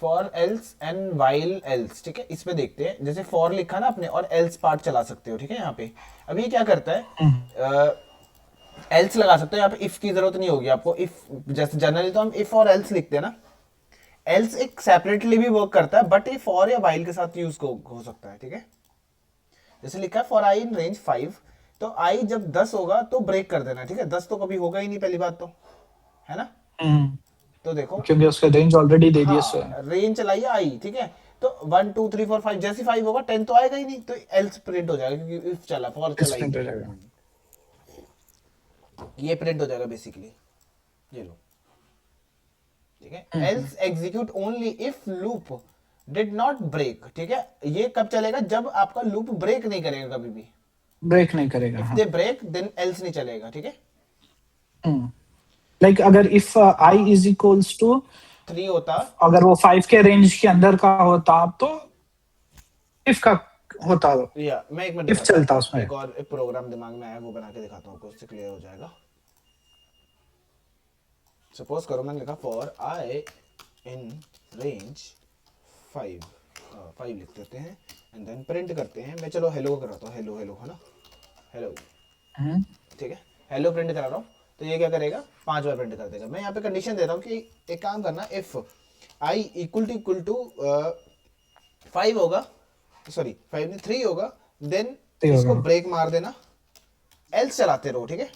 For else and while else, ठीक है। इसमें देखते हैं, जैसे फॉर लिखा ना आपने और एल्स पार्ट चला सकते हो, ठीक है। यहाँ पे अब ये क्या करता है, एल्स लगा सकते हो यहाँ पे, इफ की जरूरत नहीं होगी आपको। इफ जैसे जनरली तो हम इफ और एल्स लिखते हैं ना, एल्स एक सेपरेटली भी वर्क करता है, बट ये फॉर या वाइल के साथ यूज हो सकता है, ठीक है। जैसे लिखा है फॉर आई इन रेंज 5, तो आई जब 10 होगा तो ब्रेक कर देना, ठीक है। 10 तो कभी होगा ही नहीं, पहली बात तो, है ना। तो देखो, क्योंकि उसका रेंज ऑलरेडी दे दिया सो है। हाँ रेंज चलाइए आई, ठीक है। तो 1 2 3 4 5, जैसे 5 होगा 10 तो आएगा ही नहीं, तो एल्स प्रिंट हो जाएगा, क्योंकि इफ चला, फॉर चला ही प्रिंट हो नहीं। जाएगा। ये प्रिंट हो जाएगा बेसिकली, ये लो, ठीक है। Else execute only if loop did not break, ठीक है। ये कब चलेगा, जब आपका लूप ब्रेक नहीं करेगा कभी भी। ब्रेक नहीं करेगा, इफ हाँ। दे ब्रेक देन एल्स नहीं चलेगा, ठीक है। लाइक अगर if I is equals to, 3 होता, अगर वो 5 के रेंज के अंदर का होता तो इफ का होता, या मैं एक मिनट इफ दिखाता चलता हूँ, उसमें। एक और एक प्रोग्राम दिमाग में आया, वो बना के दिखाता हूँ आपको, उससे क्लियर हो जाएगा। सपोज करो मैंने लिखा फॉर आई इन रेंज 5, 5 लिख देते हैं, एंड देन प्रिंट करते हैं। मैं चलो हेलो कराता हूँ, हेलो हेलो, है ना, हेलो, ठीक है। हेलो प्रिंट करा रहा हूँ, तो ये क्या करेगा, 5 बार प्रिंट कर देगा। मैं यहाँ पे कंडीशन दे रहा हूँ कि एक काम करना, इफ आई इक्वल टू 5 होगा, सॉरी 5 नहीं 3 होगा, देन सही इसको होगा। ब्रेक मार देना, एल्स चलाते रहो, ठीक है।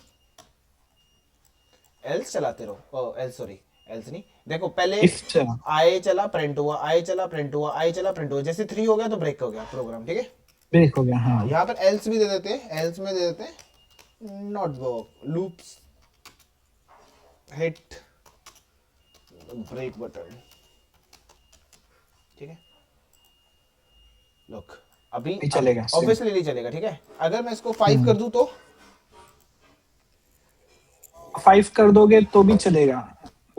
एल्स चलाते रहो, एल्स सॉरी, एल्स नहीं, देखो पहले इफ चला, आए चला प्रिंट हुआ, आए चला प्रिंट हुआ, आए चला प्रिंट हुआ, जैसे 3 हो गया तो ब्रेक हो गया प्रोग्राम, ठीक है। ब्रेक हो गया, हाँ, हाँ। यहाँ पर एल्स भी दे देते हैं, एल्स में दे देते हैं not work loops hit break button, ठीक है। लुक, अभी नहीं अब चलेगा सेम। ऑब्वियसली नहीं चलेगा, ठीक है। अगर मैं इसको 5 कर दूं तो 5 कर दोगे तो भी चलेगा,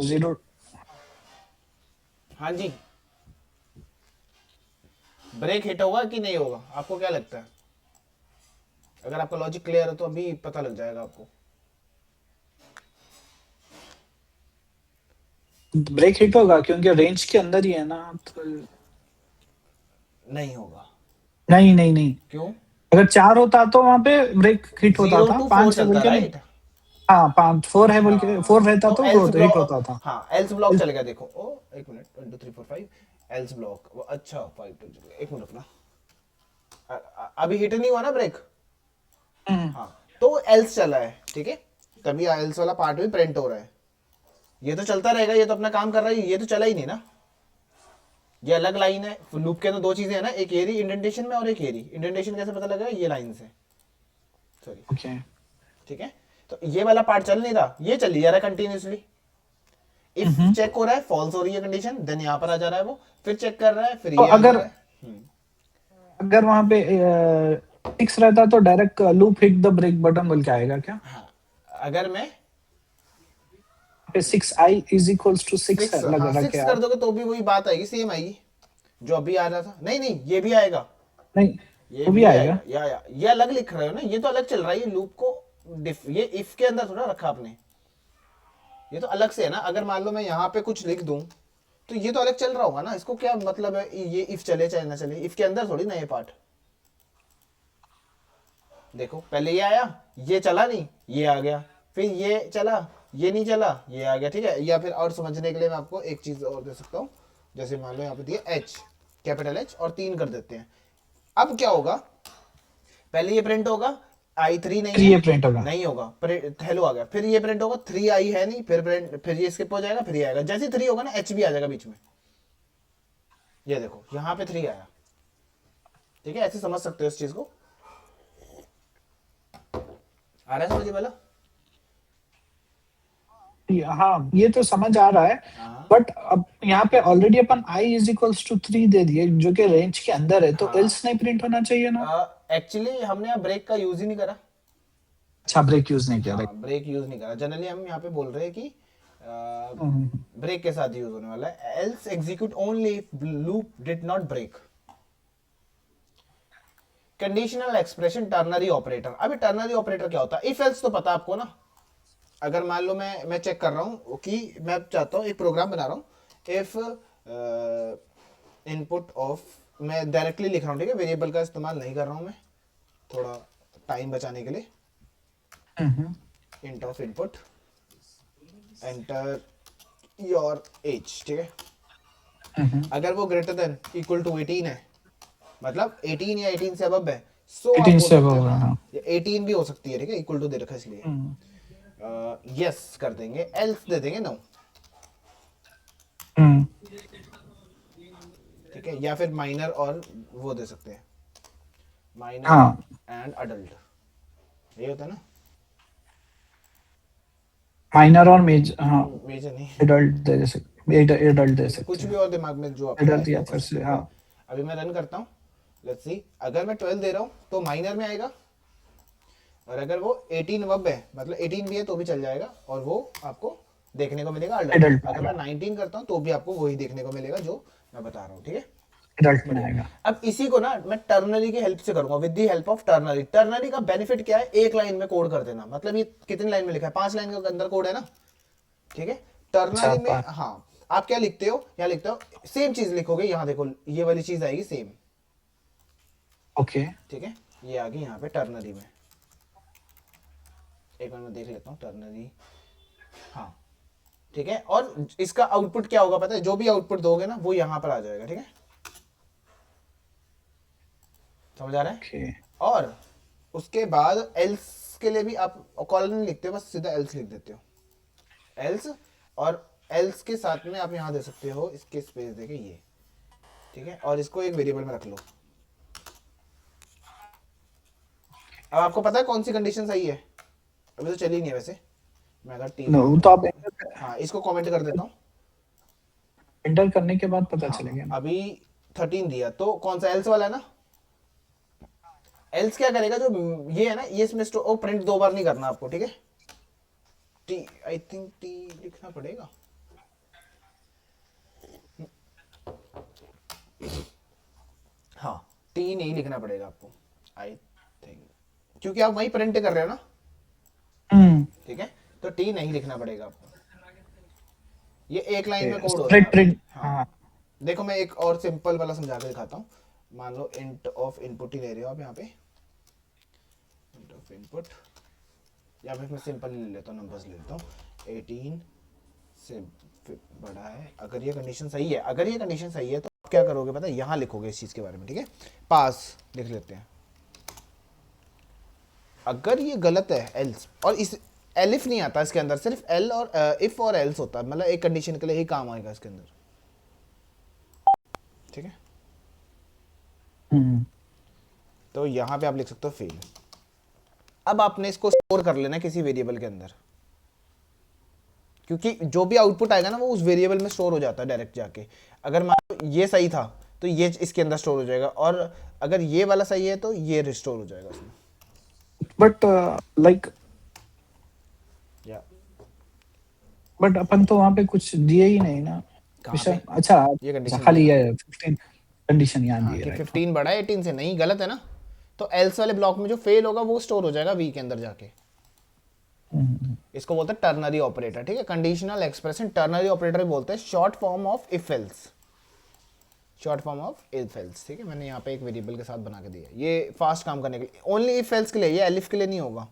0। हाँ जी, ब्रेक हिट होगा कि नहीं होगा, आपको क्या लगता है? अगर आपका लॉजिक क्लियर है तो अभी पता लग जाएगा आपको। ब्रेक हिट होगा क्योंकि रेंज के अंदर ही है ना, तो। नहीं होगा, नहीं नहीं नहीं, क्यों? अगर 4 होता तो वहां पे ब्रेक हिट होता 0 था, to 4 5 है बोल चलता, के नहीं। राइट। हाँ, 5 4 है बोल के, 4 हाँ, रहता तो तो वो एल्स हिट ब्लॉक, होता था। हाँ एल्स ब्लॉक चलेगा, देखो ओ एक मिनट, 1 2 3 4 5 एल्स ब्लॉक, वो अच्छा 5 2 एक मिनट अपना, अभी हिट नहीं हुआ ना ब्रेक, हाँ, तो एल्स चला है, ठीक है। तभी एल्स वाला पार्ट भी प्रिंट हो रहा है। ये तो चलता रहेगा, ये तो अपना काम कर रहा है, ये तो चला ही नहीं ना, ये अलग लाइन है। लूप के अंदर 2 चीजें है ना, एक एरी इंडेंटेशन में और एक एरी इंडेंटेशन, कैसे पता लगेगा, ये लाइन से, सॉरी, ओके। ठीक है। तो ये वाला पार्ट चल नहीं रहा, ये चल जा रहा है कंटिन्यूसली। इफ चेक हो रहा है, फॉल्स हो रही है कंडीशन, देन यहाँ पर आ जा रहा है वो, फिर चेक कर रहा है, फिर तो ये आ जा अगर रहा है। अगर वहां पे 6 रहता तो direct loop hit the break button बोल के आएगा क्या? हाँ, अगर मैं पे 6 आई इज इक्वल्स टू 6 6, लग हाँ रहा 6 क्या? कर दोगे तो भी वही बात आएगी, सेम आएगी जो अभी आ रहा था। नहीं नहीं, ये भी आएगा, नहीं, ये वो भी भी आएगा। आएगा, या ये अलग लिख रहे हो ना, ये तो अलग चल रहा है, ये लूप को ये इफ के अंदर थोड़ा रखा आपने, ये तो अलग से है ना। अगर मान लो मैं यहाँ पे कुछ लिख दूं, तो ये तो अलग चल रहा होगा ना, इसको क्या मतलब है ये इफ चले चाहे ना चले, इफ के अंदर थोड़ी ना ये पार्ट। देखो पहले ये आया, ये चला नहीं, ये आ गया, फिर ये चला, ये नहीं चला, ये आ गया, ठीक है। या फिर और समझने के लिए मैं आपको एक चीज और दे सकता हूँ, जैसे मान लो यहाँ पे दिया एच, कैपिटल एच, और 3 कर देते हैं। अब क्या होगा, पहले ये प्रिंट होगा, आई 3 नहीं फिर है, ये प्रिंट होगा। नहीं होगा, हेलो आ गया, फिर ये प्रिंट होगा, 3 आई है नहीं, फिर प्रिंट, फिर ये स्किप हो जाएगा, फिर ये आएगा, जैसे 3 होगा ना एच भी आ जाएगा बीच में। ये देखो यहाँ पे 3 आया, ठीक है। ऐसे समझ सकते हो इस चीज को, आ रहा है समझ वाला? हाँ, ये तो समझ आ रहा है। हाँ बट अब यहाँ पे ऑलरेडी अपन आई इज इक्वल्स टू 3 दे दिए, जो कि रेंज के अंदर है, तो हाँ, एल्स नहीं प्रिंट होना चाहिए ना? एक्चुअली हमने यहाँ ब्रेक का यूज ही नहीं करा। अच्छा, ब्रेक यूज नहीं किया, राइट। हाँ ब्रेक यूज नहीं करा, जनरली हम यहाँ पे बोल रहे हैं कि ब्रेक के साथ यूज होने वाला है, else execute only if loop did not break. Conditional expression ternary operator, अभी टर्नरी ऑपरेटर क्या होता है? इफ एल्स तो पता आपको ना। अगर मान लो मैं चेक कर रहा हूँ कि मैं चाहता हूँ एक प्रोग्राम बना रहा हूँ, इफ इनपुट ऑफ, मैं डायरेक्टली लिख रहा हूँ ठीक है, वेरिएबल का इस्तेमाल नहीं कर रहा हूँ मैं, थोड़ा टाइम बचाने के लिए। Int of input enter your age, ठीक है। अगर वो ग्रेटर देन इक्वल टू 18 है, मतलब 18 या 18 से अबव है, सो आप 18 बोल से सकते above हो, है, हाँ। या 18 भी हो सकती है ठीक है, इक्वल टू दे रखा है इसलिए यस कर देंगे, एल्स दे देंगे नो, ठीक है, या फिर माइनर और वो दे सकते हैं, माइनर हाँ एंड अडल्ट, ये होता है ना, माइनर और मेजर, हाँ मेजर नहीं, एडल्ट दे सकते, एडल्ट दे कुछ सकते भी हैं, और दिमाग में जो आपको आए एडल्ट या वो कर फिर सकते से, हो, हाँ। ठीक है। अभी मैं रन करता हूँ, लेट्स सी, अगर मैं 12 दे रहा हूँ तो माइनर में आएगा, और अगर वो 18 अब है, मतलब 18 भी है तो भी चल जाएगा, और वो आपको देखने को मिलेगा अडल्ट। एडल्ट में अगर आएगा, मैं 19 करता हूँ तो भी आपको वही देखने को मिलेगा जो मैं बता रहा हूँ, ठीक है। एडल्ट में बढ़िया। आएगा। अब इसी को ना मैं टर्नरी की हेल्प से करूंगा, with the help of ternary. Ternary का बेनिफिट क्या है, एक लाइन में कोड कर देना, मतलब ये कितनी लाइन में लिखा है, 5 लाइन के अंदर कोड है ना, ठीक है। अच्छा टर्नरी में हाँ, आप क्या लिखते हो, यहाँ लिखते हो सेम चीज लिखोगे, यहाँ देखो ये वाली चीज आएगी सेम, ओके, ठीक है, ये आ गई यहाँ पे टर्नरी में। एक बार मैं देख लेता हूँ टर्नरी, हाँ ठीक है। और इसका आउटपुट क्या होगा पता है, जो भी आउटपुट दोगे ना वो यहाँ पर आ जाएगा, ठीक है, समझ आ रहा है। ओके, और उसके बाद एल्स के लिए भी आप कॉलन नहीं लिखते हो, बस सीधा एल्स लिख देते हो, एल्स। और एल्स के साथ में आप यहाँ दे सकते हो इसके स्पेस देके ये, ठीक है, और इसको एक वेरिएबल में रख लो। अब आपको पता है कौन सी कंडीशन सही है, अभी तो चली नहीं है वैसे, मैं अगर टी नो लिख तो दूँ, आप हाँ इसको कमेंट कर देता हूँ। एंटर करने के बाद पता हाँ चलेगा ना। अभी 13 दिया तो कौन सा एल्स वाला है ना, एल्स क्या करेगा, जो ये है ना, ये इसमें स्टोर प्रिंट 2 बार नहीं करना आपको, ठीक है। टी, आई थिंक टी लिखना पड़ेगा, हाँ टी नहीं लिखना पड़ेगा आपको, आई थिंक, क्योंकि आप वही प्रिंट कर रहे हो ना, ठीक है, तो टी नहीं लिखना पड़ेगा आपको, ये एक लाइन में कोड हो रहा है स्प्लिट अभी। प्रिंट, हाँ हाँ। देखो मैं एक और सिंपल वाला समझा के दिखाता हूँ। मान लो इंट ऑफ इनपुट ही ले रहे हो आप यहाँ पे, इंट ऑफ इनपुट, या फिर मैं सिंपल ले लेता हूँ, नंबर्स ले लेता हूँ, 18 से बड़ा है, अगर ये कंडीशन सही है, अगर ये कंडीशन सही है तो आप क्या करोगे पता है, यहाँ लिखोगे इस चीज़ के बारे में, ठीक है, पास लिख लेते हैं। अगर ये गलत है एल्स, और इस एलिफ नहीं आता इसके अंदर, सिर्फ एल और इफ और एल्स होता है, मतलब एक कंडीशन के लिए ही काम आएगा इसके अंदर, ठीक है। तो यहाँ पे आप लिख सकते हो फेल। अब आपने इसको स्टोर कर लेना किसी वेरिएबल के अंदर, क्योंकि जो भी आउटपुट आएगा ना वो उस वेरिएबल में स्टोर हो जाता है डायरेक्ट जाके। अगर मान लो ये सही था तो ये इसके अंदर स्टोर हो जाएगा, और अगर ये वाला सही है तो ये रिस्टोर हो जाएगा उसमें, बट लाइक या बट अपन तो वहाँ पे कुछ दिए ही नहीं ना कहाँ विषय। पे अच्छा, ये कंडीशन खाली दिया, ये 15 कंडीशन यहाँ हाँ दी है, कि राइट। 15 बड़ा है 18 से, नहीं गलत है ना, तो एल्स वाले ब्लॉक में जो फेल होगा वो स्टोर हो जाएगा वी के अंदर जाके। इसको बोलते हैं टर्नरी ऑपरेटर, ठीक है, कंडीशनल एक्सप्रेशन टर्नरी ऑपरेटर भी बोलते हैं, short form of if else, short form of if else, ठीक है। मैंने यहाँ पे एक वेरिएबल के साथ बना के दिया, ये फास्ट काम करने के लिए, ओनली इफ एल्स के लिए, ये एलिफ के लिए नहीं होगा,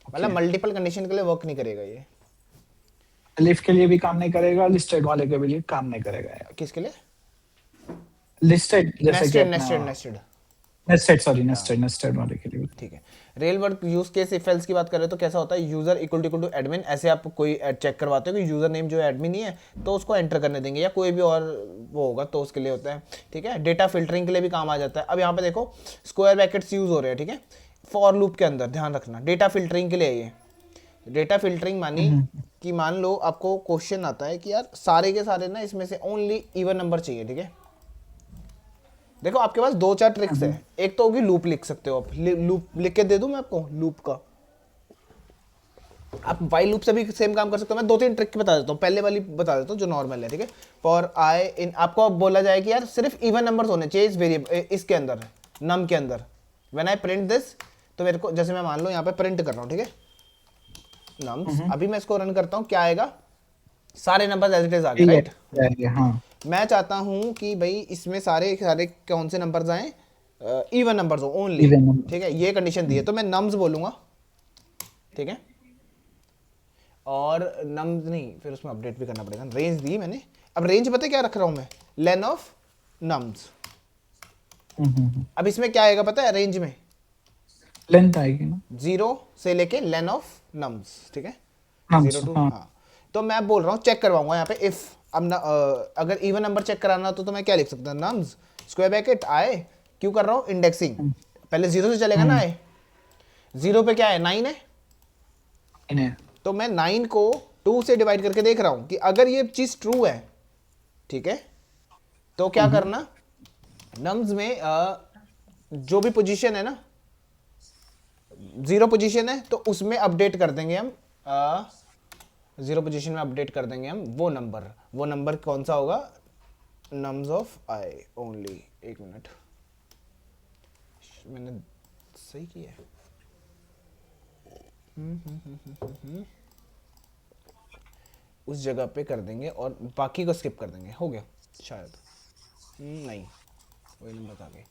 मतलब मल्टीपल कंडीशन के लिए वर्क नहीं करेगा ये। लिस्ट के लिए भी काम नहीं करेगा, लिस्टेड वाले के भी लिए काम नहीं करेगा यार। किसके लिए, लिस्टेड जैसे कि नेस्टेड अपना nested nested, nested, sorry nested वाले के लिए। ठीक है। Rail work use case if else की बात करें तो कैसा होता है, यूजर इक्वल टू एडमिन, ऐसे आप कोई चेक करवाते हो कि यूजर नेम जो है एडमिन ही है तो उसको एंटर करने देंगे, या कोई भी और वो होगा तो उसके लिए होता है, ठीक है। डेटा फिल्टरिंग के लिए भी काम आ जाता है। अब यहाँ पे देखो स्क्वायर ब्रैकेट्स यूज हो रहे हैं, ठीक है, फॉर लूप के अंदर, ध्यान रखना डेटा फिल्टरिंग के लिए। ये डेटा फिल्टरिंग मानी कि मान लो आपको क्वेश्चन आता है कि यार सारे के सारे ना इसमें से ओनली इवन नंबर चाहिए, ठीक है। देखो आपके पास 2-4 ट्रिक्स है, एक तो होगी लूप लिख सकते हो आप, लूप लिख के दे दूं मैं आपको लूप का, आप वाइल लूप से भी सेम काम कर सकते हो। मैं 2-3 ट्रिक बता देता हूँ, पहले वाली बता देता हूँ जो नॉर्मल है, ठीक है। फॉर आई इन, आपको अब बोला जाए कि यार सिर्फ इवन नंबर्स होने चाहिए इस वेरिएबल, इसके अंदर नम के अंदर, व्हेन आई प्रिंट दिस, तो मेरे को जैसे मैं मान लो यहाँ पे प्रिंट कर रहा हूँ, ठीक है, नम्स। अभी मैं इसको रन करता हूँ, क्या आएगा, सारे नंबर एज इट इज आ गए, ये राइट। है, हाँ। मैं चाहता हूँ कि भाई इसमें सारे सारे कौन से नंबर्स आए, इवन नंबर्स हो ओनली, इवन नंबर। ठीक है, ये कंडीशन दी है, तो मैं नम्स बोलूंगा, ठीक है। और नम्स नहीं, फिर उसमें अपडेट भी करना पड़ेगा, रेंज दी मैंने। अब रेंज पता है क्या रख रहा हूँ मैं, लेन ऑफ नम्स। अब इसमें क्या आएगा पता है रेंज में, लेंथ आएगी ना। 0 से लेके लेन ऑफ नम्स, ठीक है, नाम 0 से, टू, हाँ। हाँ। तो मैं बोल रहा हूँ चेक करवाऊंगा यहाँ पे इफ, अब अगर इवन नंबर चेक कराना तो मैं क्या लिख सकता हूँ, नम्स स्क्वायर ब्रैकेट आए, क्यों कर रहा हूँ इंडेक्सिंग, पहले 0 से चलेगा ना आए, 0 पे क्या है 9 है, इन्हें तो मैं 9 को 2 से डिवाइड करके देख रहा हूं कि अगर ये चीज ट्रू है, ठीक है, तो क्या करना, नम्स में जो भी पोजीशन है ना, 0 पोजीशन है तो उसमें अपडेट कर देंगे हम, 0 पोजीशन में अपडेट कर देंगे हम वो नंबर कौन सा होगा, नम्स ऑफ आई ओनली। एक मिनट, मैंने सही किया है। उस जगह पे कर देंगे और बाकी को स्किप कर देंगे, हो गया शायद। नहीं, वही नंबर आ गए,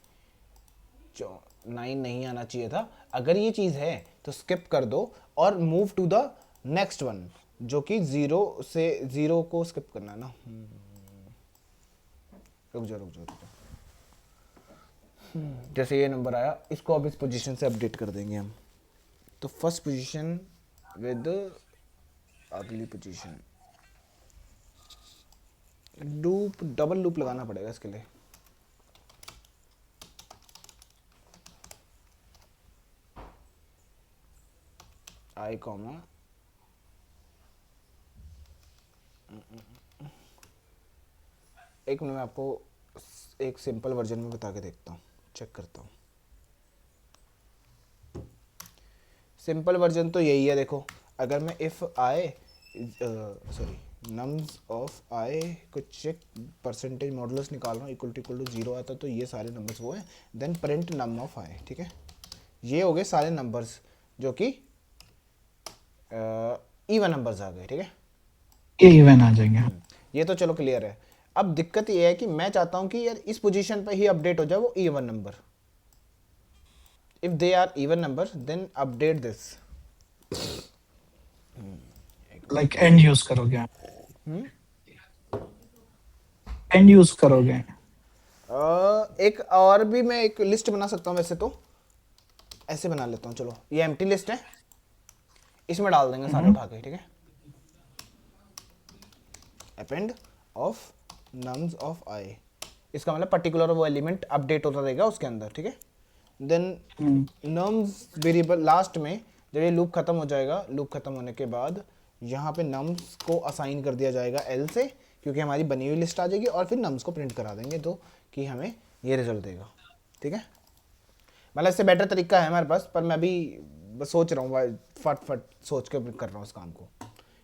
9 नहीं आना चाहिए था। अगर ये चीज़ है तो स्किप कर दो और move to the next one, जो कि 0 से 0 को स्किप करना है ना। रुक जाओ रुक जाओ रुक जाओ। जैसे ये नंबर आया, इसको अब इस पोजीशन से अपडेट कर देंगे हम, तो फर्स्ट पोजीशन विद अगली पोजीशन, लूप, डबल लूप लगाना पड़ेगा इसके लिए। आई कॉमा, एक मिनट में आपको एक सिंपल वर्जन में बता के देखता हूँ, चेक करता हूँ। सिंपल वर्जन तो यही है, देखो अगर मैं if I, sorry, nums of I को चेक परसेंटेज मॉडुलस निकाल रहा हूँ, इक्वल टू 0 आता तो ये सारे नंबर्स वो हैं, देन प्रिंट नम ऑफ आई, ठीक है। ये हो गए सारे नंबर्स जो कि इवन नंबर्स आ गए, ठीक है। ये इवन आ जाएंगे। ये तो चलो क्लियर है। अब दिक्कत ये है कि मैं चाहता हूं कि यार इस पोजीशन पे ही अपडेट हो जाए वो even number, if they are even number then update this. Like and use करोगे आप, एंड यूज करोगे। एक और भी मैं एक लिस्ट बना सकता हूं, वैसे तो ऐसे बना लेता हूं, चलो ये एम्प्टी लिस्ट है, इसमें डाल देंगे सारे उठा के, ठीक है। अपेंड ऑफ नम्स ऑफ आई, इसका मतलब पर्टिकुलर वो एलिमेंट अपडेट होता रहेगा उसके अंदर, ठीक है। देन नम्स वेरिएबल लास्ट में जब ये लूप खत्म हो जाएगा, लूप खत्म होने के बाद यहाँ पे नम्स को असाइन कर दिया जाएगा एल से, क्योंकि हमारी बनी हुई लिस्ट आ जाएगी, और फिर नम्स को प्रिंट करा देंगे तो कि हमें ये रिजल्ट देगा, ठीक है। मतलब इससे बेटर तरीका है हमारे पास, पर मैं अभी बस सोच रहा हूँ, फट फट सोच के कर रहा हूँ इस काम को,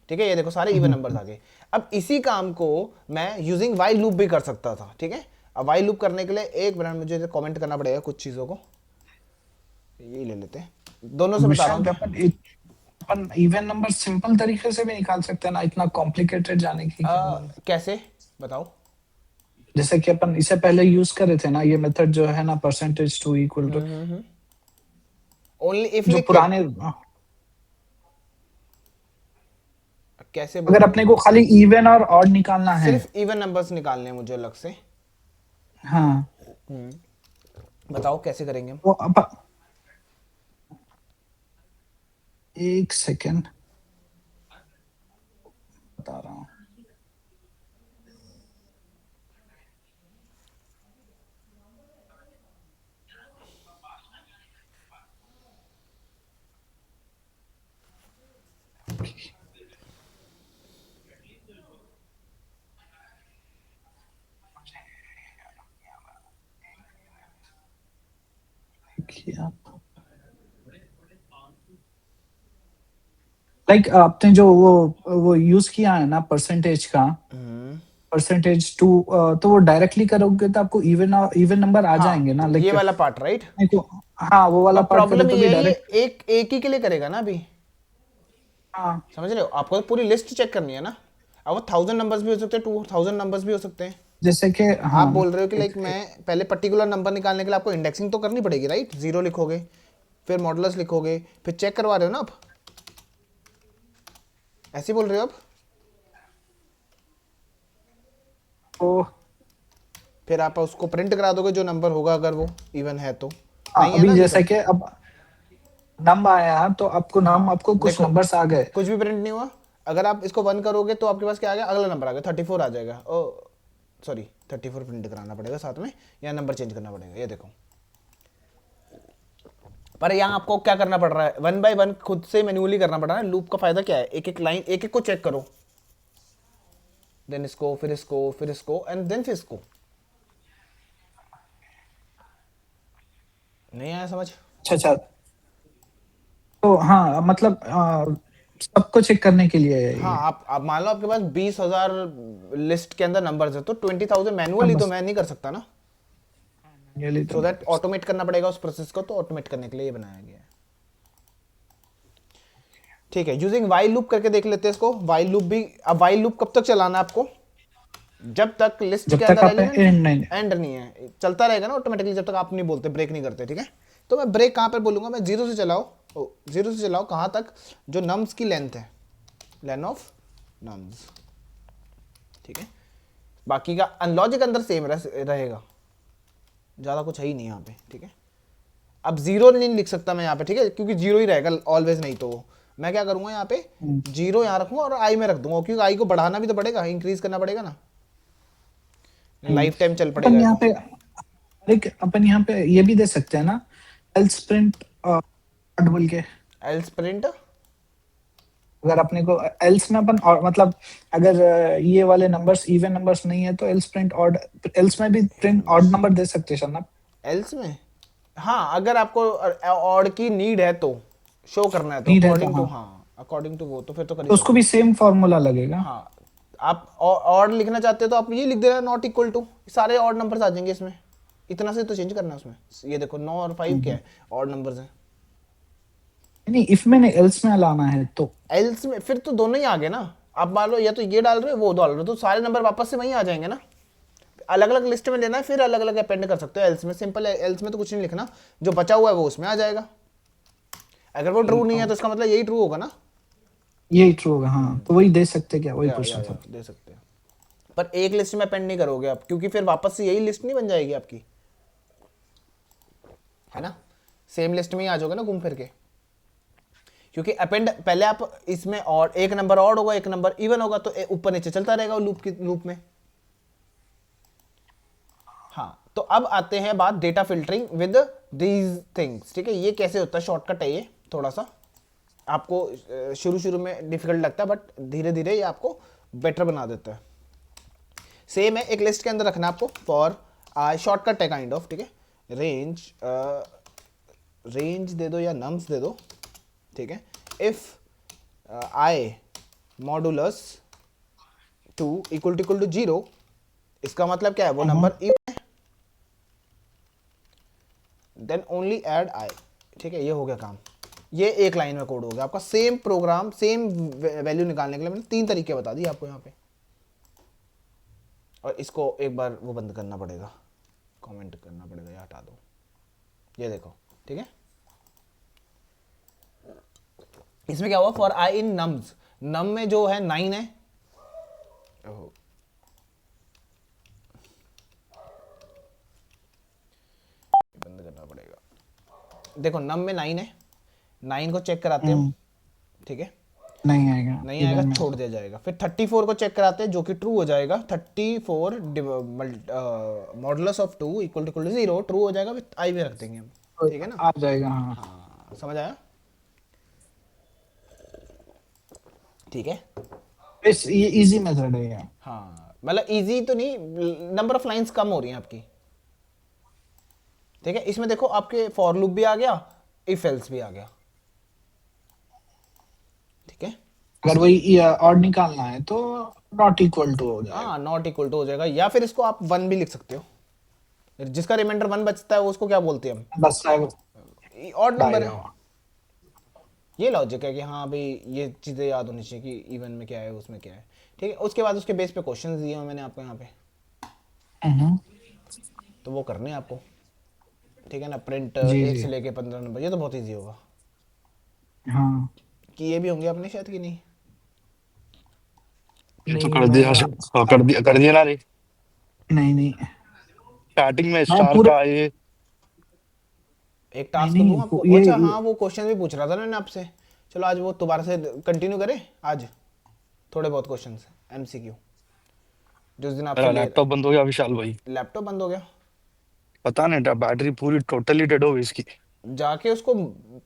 ठीक है। ये देखो सारे इवन नंबर्स आ गए। अब इसी काम को मैं यूजिंग वाइल लूप भी कर सकता था, ठीक है। अब वाइल लूप करने के लिए एक मिनट मुझे कमेंट करना पड़ेगा कुछ चीज़ों को, ये ले लेते हैं, दोनों से बता रहा हूँ। अपन इवन नंबर सिंपल तरीके से भी निकाल सकते हैं ना, इतना कॉम्प्लिकेटेड जाने की क्या बात है? कैसे बताओ। जैसे कि अपन इससे पहले यूज करे थे ना ये मेथड जो है ना, percentage to equal to, only if जो लिख के पुराने, कैसे अगर बोल अपने को खाली इवन और ऑड निकालना है, सिर्फ इवन नंबर्स निकालने हैं मुझे अलग से। हाँ, बताओ कैसे करेंगे हम। वो एक सेकेंड बता रहा हूँ। लाइक आपने जो वो यूज किया है ना परसेंटेज का, परसेंटेज टू, तो वो डायरेक्टली करोगे तो आपको इवन नंबर आ जाएंगे ना, ये लाइक वाला पार्ट राइट। हाँ वो वाला पार्ट करे प्रॉब्लम तो ये भी है, ये डायरेक्ट। एक ही के लिए करेगा ना अभी, हाँ समझ रहे हो, आपको तो पूरी लिस्ट चेक करनी है ना। अब वो 1000 नंबर्स भी हो सकते हैं, 2000 नंबर्स भी हो सकते हैं। जैसे कि आप हाँ बोल रहे हो कि लाइक मैं पहले पर्टिकुलर नंबर निकालने के लिए आपको इंडेक्सिंग तो करनी पड़ेगी, राइट? जीरो लिखोगे, फिर मॉडुलस लिखोगे, फिर चेक करवा रहे हो ना आप, ऐसे बोल रहे हो आप? तो फिर आप उसको प्रिंट करा दोगे जो नंबर होगा, अगर वो इवन है तो। हाँ, नहीं है ना अभी अभी जैसे तक? कि अब नाम आया तो आपको नाम, हाँ आपको कुछ देखो, नंबर्स आ गए। कुछ भी प्रिंट नहीं हुआ। अगर आप इसको 1 करोगे तो आपके पास क्या आ गया, अगला नंबर आ गया 34 आ जाएगा। ओ सॉरी, 34 प्रिंट कराना पड़ेगा साथ में, या नंबर चेंज करना पड़ेगा, ये देखो। पर यहाँ आपको क्या करना पड़ रहा है, 1 बाय 1 खुद से मैन्युअली करना पड़ रहा है। लूप का फायदा क्या है, एक एक लाइन एक एक को चेक करो, देन इसको, फिर इसको, फिर इसको, एंड देन फिर इसको। नहीं आया समझ? अच्छा अच्छा, तो हाँ मतलब सबको चेक करने के लिए है हाँ, ये। आप मान लो आपके पास 20,000 लिस्ट के अंदर नंबर्स है, तो 20,000 हाँ मैनुअली तो बस, मैं नहीं कर सकता ना। मैन्युअली तो सो नहीं दैट कर सकते। ऑटोमेट करना पड़ेगा उस प्रोसेस को, तो ऑटोमेट करने के लिए ये बनाया गया है। ठीक है, यूजिंग वाइल लूप करके देख लेते हैं इसको। वाइल लूप भी, अब वाइल लूप कब तक चलाना है आपको, जब तक लिस्ट जब के तक अंदर आप एलिमेंट एंड नहीं। एंड नहीं है, चलता रहेगा ना ऑटोमेटिकली, जब तक आप नहीं बोलते, ब्रेक नहीं करते। ठीक है, तो मैं ब्रेक कहाँ पर बोलूंगा, मैं जीरो से चलाओ, जीरो से चलाओ कहाँ तक, जो नम्स की लेंथ है, लेंथ ऑफ नम्स। ठीक है, बाकी का अनलॉजिक अंदर सेम रहेगा, ज़्यादा कुछ है ही नहीं यहाँ पे। ठीक है, अब जीरो नहीं लिख सकता मैं यहाँ पे, ठीक है, क्योंकि जीरो ही रहेगा ऑलवेज, नहीं तो वो मैं क्या करूँगा यहाँ पे, जीरो यहाँ रखूँगा और आई में रख दूंगा, क्योंकि आई को बढ़ाना भी तो पड़ेगा, इंक्रीज करना पड़ेगा ना, लाइफ टाइम चल अपन पड़ेगा ये यहाँ तो। पे, एक अपन यहाँ पे ये भी दे सकते हैं ना, एल्स प्रिंट बोल के। एल्स प्रिंट, अगर अपने को एल्स में अपन और मतलब अगर ये वाले नंबर्स इवन नंबर्स नहीं है तो एल्स प्रिंट ऑड, एल्स में भी प्रिंट ऑड नंबर दे सकते हैं ना। एल्स में, हाँ अगर आपको ऑड की नीड है तो, शो करना है तो, नीड है तो अकॉर्डिंग टू, हाँ, हाँ अकॉर्डिंग टू वो, तो फिर तो कर ही तो उसको दोगे। भी सेम फॉर्मूला लगेगा। हाँ, आप ऑड लिखना चाहते हो तो आप ये लिख देना, नॉट इक्वल टू, सारे ऑड नंबर्स आ जाएंगे इसमें, इतना से तो चेंज करना है उसमें। ये देखो 9 और 5 क्या हम्म। है, ऑड नंबर्स हैं। नहीं, इफ मैंने एल्स में लाना है तो एल्स में फिर तो दोनों ही आ गए ना। आप मान लो या तो ये डाल रहे हो, वो डाल रहे हो, तो सारे नंबर वापस से वहीं आ जाएंगे ना। अलग अलग लिस्ट में लेना है, फिर अलग अलग अपेंड कर सकते हो एल्स में। सिंपल है, एल्स में तो कुछ नहीं लिखना, जो बचा हुआ है वो उसमें आ जाएगा। अगर वो ट्रू नहीं है तो इसका मतलब यही ट्रू होगा ना। यही ट्रू होगा। हाँ, तो वही दे सकते क्या, वही पूछना या था। दे सकते हैं, पर एक लिस्ट में अपेंड नहीं करोगे आप, क्योंकि फिर वापस से यही लिस्ट नहीं बन जाएगी आपकी, है ना। सेम लिस्ट में ही आ जाओगे ना घूम फिर के, क्योंकि अपेंड पहले आप इसमें, और एक नंबर ऑड होगा एक नंबर इवन होगा, तो ऊपर नीचे चलता रहेगा लूप की, लूप में। हाँ, तो अब आते हैं बात data filtering with these things. ठीक है, ये कैसे होता है, शॉर्टकट है ये, थोड़ा सा आपको शुरू शुरू में डिफिकल्ट लगता है, बट धीरे धीरे ये आपको बेटर बना देता है। सेम है, एक लिस्ट के अंदर रखना आपको, फॉर शॉर्टकट है काइंड ऑफ। ठीक है, रेंज, रेंज दे दो या नम्स दे दो। ठीक है, if I modulus 2 equal to 0, इसका मतलब क्या है, वो नंबर इवन है, देन ओनली ऐड आई। ठीक है, ये हो गया काम। ये एक लाइन में कोड हो गया आपका, सेम प्रोग्राम, सेम वैल्यू निकालने के लिए मैंने 3 तरीके बता दिए आपको यहाँ पे। और इसको एक बार वो बंद करना पड़ेगा, कमेंट करना पड़ेगा, या हटा दो, ये देखो। ठीक है, इसमें क्या हुआ, फॉर आई इन नम्स, नम में जो है 9 है, बंद करना पड़ेगा। देखो नम में 9 है, 9 को चेक कराते हैं हम। ठीक है, नहीं आएगा नहीं आएगा, इवन में। छोड़ दिया जाएगा। फिर 34 को चेक कराते हैं, जो कि ट्रू हो जाएगा। 34 modulus of 2 equal to 0 true हो जाएगा, फिर आई में रख देंगे हम। तो ठीक है ना, आ जाएगा हाँ। हाँ समझ आया। ठीक है, इस ये इजी मेथड है ये। हाँ मतलब इजी तो नहीं, नंबर ऑफ लाइंस कम हो रही हैं आपकी। ठीक है, इसमें देखो आपके फॉर लूप भी आ गया, इफ एल्स भी आ गया। ठीक है, अगर वही ऑड निकालना है तो नॉट इक्वल टू हो जाएगा। हाँ नॉट इक्वल टू हो जाएगा, या फिर इसको आप 1 भी लिख सकते हो, जिसका रिमाइंडर 1 बचता है वो उसको क्या बोलते हैं बस आएगा, हम, ऑड नंबर आएगा है। वो। ये लॉजिक है कि हाँ भाई ये चीज़ें याद होनी चाहिए कि इवन में क्या है उसमें क्या है। ठीक है, उसके बाद उसके बेस पे क्वेश्चंस दिए हुए मैंने आपको यहाँ पे, हम्म, तो वो करने हैं आपको। ठीक है ना, प्रिंट जी 1 जी से लेके 15 नंबर, ये तो बहुत ईजी होगा। हाँ। कि ये भी होंगे अपने शायद कि नहीं। ये तो नहीं कर मैं दिया, कर दिया ना रे। नहीं नहीं स्टार्टिंग में मैं स्टार पूरे का ये। एक नहीं टास्क दूं नहीं आपको, ये अच्छा हाँ वो क्वेश्चन भी पूछ रहा था ना मैंने आपसे। चलो आज वो दोबारा से कंटिन्यू करें आज, थोड़े बहुत क्वेश्चंस एमसीक्यू जो उस दिन आपसे मेरा ले। लैपटॉप बंद हो गया विशाल भाई। लैपटॉप बंद हो गया? पता नहीं, बैटरी पूरी टोटली डेड हो गई इसकी। जाके उसको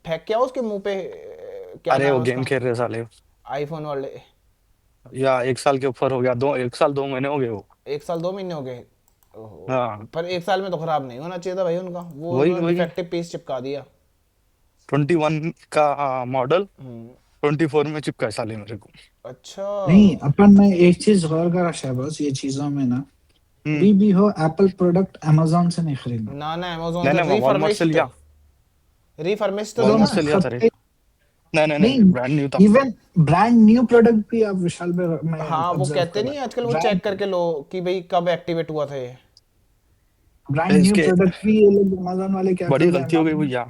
फेंक के आओ उसके मुंह पे, क्या अरे नाम वो है गेम उसका, खेल रहे साले। आईफोन वाले। या 1 साल के ऊपर हो गया, 1 साल 2 महीने हो गए वो। 1 साल 2 महीने हो गए? ओहो, हाँ पर 1 साल में तो खराब नहीं होना चाहिए था भाई उनका, वो वही उन्होंने वही। डिफेक्टिव पीस चिपका दिया। 21 का मॉडल 24 में चिपका है साले मेरे को। अच्छा। नहीं। अपन में एक चीज गौर करा शहबाज, ये चीजों में ना, हम्म। कभी भी हो एप्पल प्रोडक्ट अमेजोन से नहीं खरीदना। ना ना, अमेजोन से मैंने वॉलमार्ट से रिफर्मिश्ड, लिया। रिफर्मिश्ड तो नहीं तुम वॉलमार्ट था? से लिया था रे। हफ्ते नहीं नहीं नहीं, नहीं, ब्रांड न्यू था। इवन ब्रांड न्यू प्रोडक्ट भी आप विशाल में हाँ वो ऑब्जर्व कहते करा, नहीं आजकल, वो ब्रांड चेक करके लो कि भाई कब एक्टिवेट हुआ था ये। ब्रांड न्यू इसके प्रोडक्ट भी ये लोग अमेजोन वाले क्या कर बड़ी रहे हैं गलती हो गई मालूम है? भैया।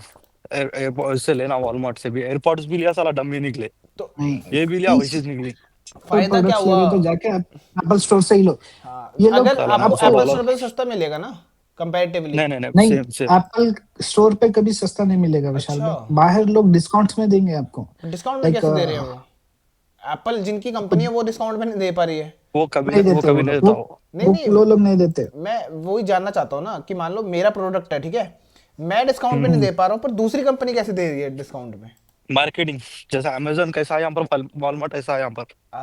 एयरपॉड्स से लेना, वॉलमार्ट से भी एयरपॉड्स भी लिया, साला डम्मी निकले। तो नहीं, ये भी लिया, वही इस चीज निकली। एप्पल फायदा क्या प्रोडक्ट्स ले हुआ? रहे हो तो जाके एप्पल स्टोर से ही लो। हाँ, ये लोग अगर साला आपको 900 एप्पल आपको स्टोर डॉलर पे तो सस्ता मिलेगा ना कंपैरेटिवली? नहीं नहीं नहीं, नहीं, सेम सेम। एप्पल स्टोर पे कभी सस्ता नहीं मिलेगा विशाल अच्छा, भाई, बाहर लोग डिस्काउंट्स में देंगे आपको। डिस्काउंट में लाइक कैसे दे रहे हैं वो? एप्पल जिनकी कंपनी है वो डिस्काउंट में नहीं दे पा रही है। नहीं वो देते कभी वो नहीं लोग, देता वो। नहीं नहीं, वो लोग नहीं देते। मैं वही जानना चाहता हूँ ना कि मान लो मेरा प्रोडक्ट है, ठीक है, मैं डिस्काउंट पे नहीं हम्म। दे पा रहा हूँ, पर दूसरी कंपनी कैसे दे रही है डिस्काउंट में? मार्केटिंग, जैसा अमेजोन कैसा है यहाँ पर, वॉलमार्ट ऐसा है यहाँ पर। आ,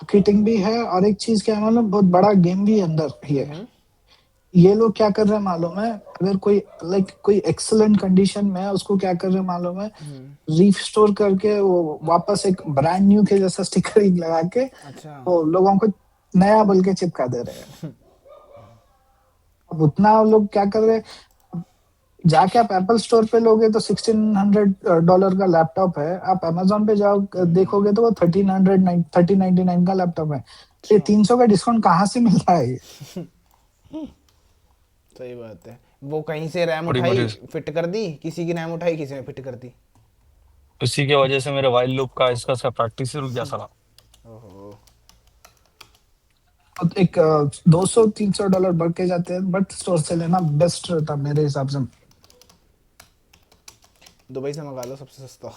मार्केटिंग भी है, और एक चीज क्या है मालूम, बहुत बड़ा गेम भी अंदर ही है। ये लोग क्या कर रहे हैं मालूम है, अगर कोई कोई एक्सीलेंट कंडीशन में है, उसको क्या कर रहे हैं मालूम है, रीस्टोर करके वो वापस एक ब्रांड न्यू के जैसा स्टिकरिंग लगा के अच्छा। वो लोगों को नया बोल के चिपका दे रहे हैं। अब उतना लोग क्या कर रहे हैं, जाके आप एप्पल स्टोर पे लोगे तो $1600 का लैपटॉप है, आप अमेजोन पे जाओ देखोगे तो वो 1399 का लैपटॉप है। ये अच्छा, 300 का डिस्काउंट कहाँ से मिल रहा है ये? सही बात है। वो कहीं से रैम बड़ी उठाई बड़ी। फिट कर दी, किसी की रैम उठाई किसी ने फिट कर दी। उसी की वजह से मेरे वाइल लूप का इसका प्रैक्टिस ही रुक गया साला। ओहो। तो एक $200-300 बढ़ के जाते हैं, बट स्टोर से लेना बेस्ट रहता मेरे हिसाब से। दुबई से मंगा लो सबसे सस्ता।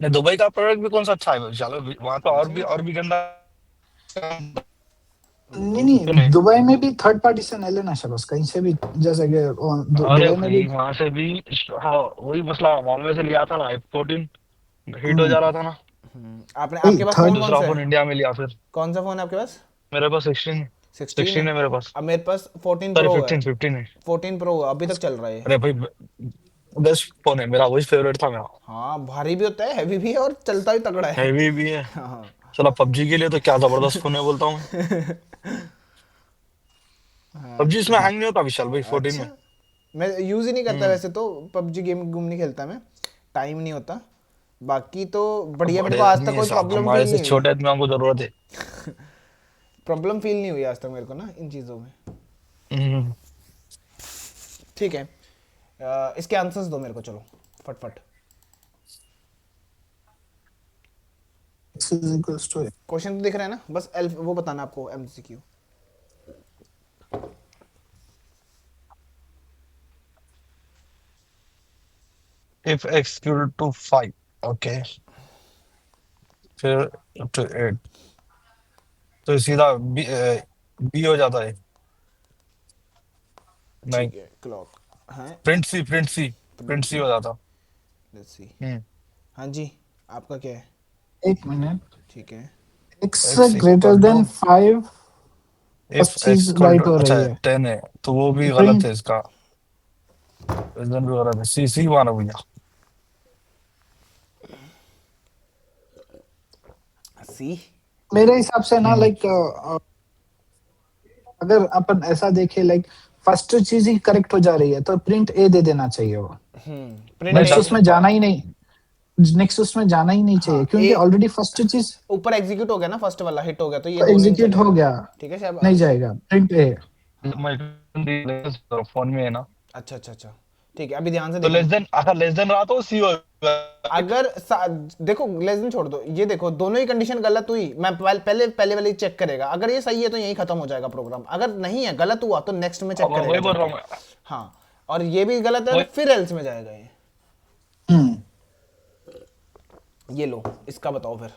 नहीं, दुबई का प्रोडक्ट भी कौन सा अच्छा है चलो, वहां तो कौन और से? भी गंदा। नहीं तो नहीं, नहीं। दुबई में भी थर्ड पार्टी से नहीं लेना शाबाश, कहीं से भी। जैसे कि अरे दुबई में भी भाई वहां से भी। हाँ वही मसला, मॉल में से लिया था ना, F14 हीट हो हम्म, जा रहा था ना। आपने, नहीं आपके पास थर्ड फोन कौन दूसरा सा फोन है? इंडिया में लिया फिर। कौन सा फोन है आपके पास? मेरे पास 16। 16 है? 16 है मेरे पास। अब मेरे पास 14 सॉरी, प्रो है। 15 है। 14 प्रो अभी तक चल रहा है। अरे भाई, बेस्ट फोन है मेरा, वही फेवरेट था मेरा। हाँ भारी भी होता है, हैवी भी है, और चलता भी तगड़ा है। हैवी भी है। हाँ। चला पबजी के लिए तो क्या जबरदस्त फोन है बोलता हूँ मैं। पबजी इसमें हैंग नहीं होता विशाल भाई, 14 अच्छा, में। मैं यूज़ ही नहीं करता हम्म। वैसे तो, पबजी गेम गुम नहीं खेलता मैं, टाइम नहीं होता। बाकी तो बढ़िया, मेरे बड़े को आज तक आदमी है कोई साहब, प्रॉब्लम हमारे फील से नहीं हुई। छोटे आदमियों को जरूरत है। प्रॉब्लम फील नहीं हुई आज तक मेरे को ना इन चीज़ों में। हम्म। ठीक है, इसके आंसर्स दो मेरे को, चलो फटफट। क्वेश्चन तो दिख रहे हैं ना, बस एल्फ वो बताना आपको, MCQ. If x equal to 5, okay, फिर up to 8, तो सीधा बी हो जाता है। नहीं, ठीक है, क्लॉक है। प्रिंट सी हो जाता। Let's see. हम्म। हाँ जी, आपका क्या है? एक मिनट, ठीक है। x x greater equal to, then 5, if first चीज x इक्वल राइट टू, हो अच्छा रही है। 10 है तो वो भी गलत प्रिंट है इसका। रीजन भी गलत है, सी सी माना भैया। सी। मेरे हिसाब से ना हम्म। अगर अपन ऐसा देखे फर्स्ट चीज ही करेक्ट हो जा रही है तो प्रिंट ए दे देना चाहिए वो। प्रिंट नहीं, नेक्स्ट दस उसमें जाना ही नहीं, नेक्स्ट उसमें जाना ही नहीं चाहिए हाँ, क्योंकि ए ऑलरेडी फर्स्ट चीज ऊपर एग्जीक्यूट हो गया ना, फर्स्ट वाला हिट हो गया, तो ये दोनों ही एग्जीक्यूट हो चलेगा। गया, ठीक है नहीं शाबाश। जाएगा प्रिंट ए। मैं फोन में है ना, अच्छा अच्छा अच्छा, ठीक है, अभी ध्यान से तो देखना। अगर लेस देन रहा तो सी होगा। अगर देखो लेसन छोड़ दो, ये देखो दोनों ही कंडीशन गलत हुई, मैं पहले वाली चेक करेगा, अगर ये सही है तो यहीं खत्म हो जाएगा प्रोग्राम, अगर नहीं है गलत हुआ तो नेक्स्ट में चेक अब करेगा वही बोल रहा जाके। हूँ मैं। हाँ, और ये भी गलत है वही तो फिर एल्स में जाएगा ये। हम्म ये लो, इसका बताओ फिर।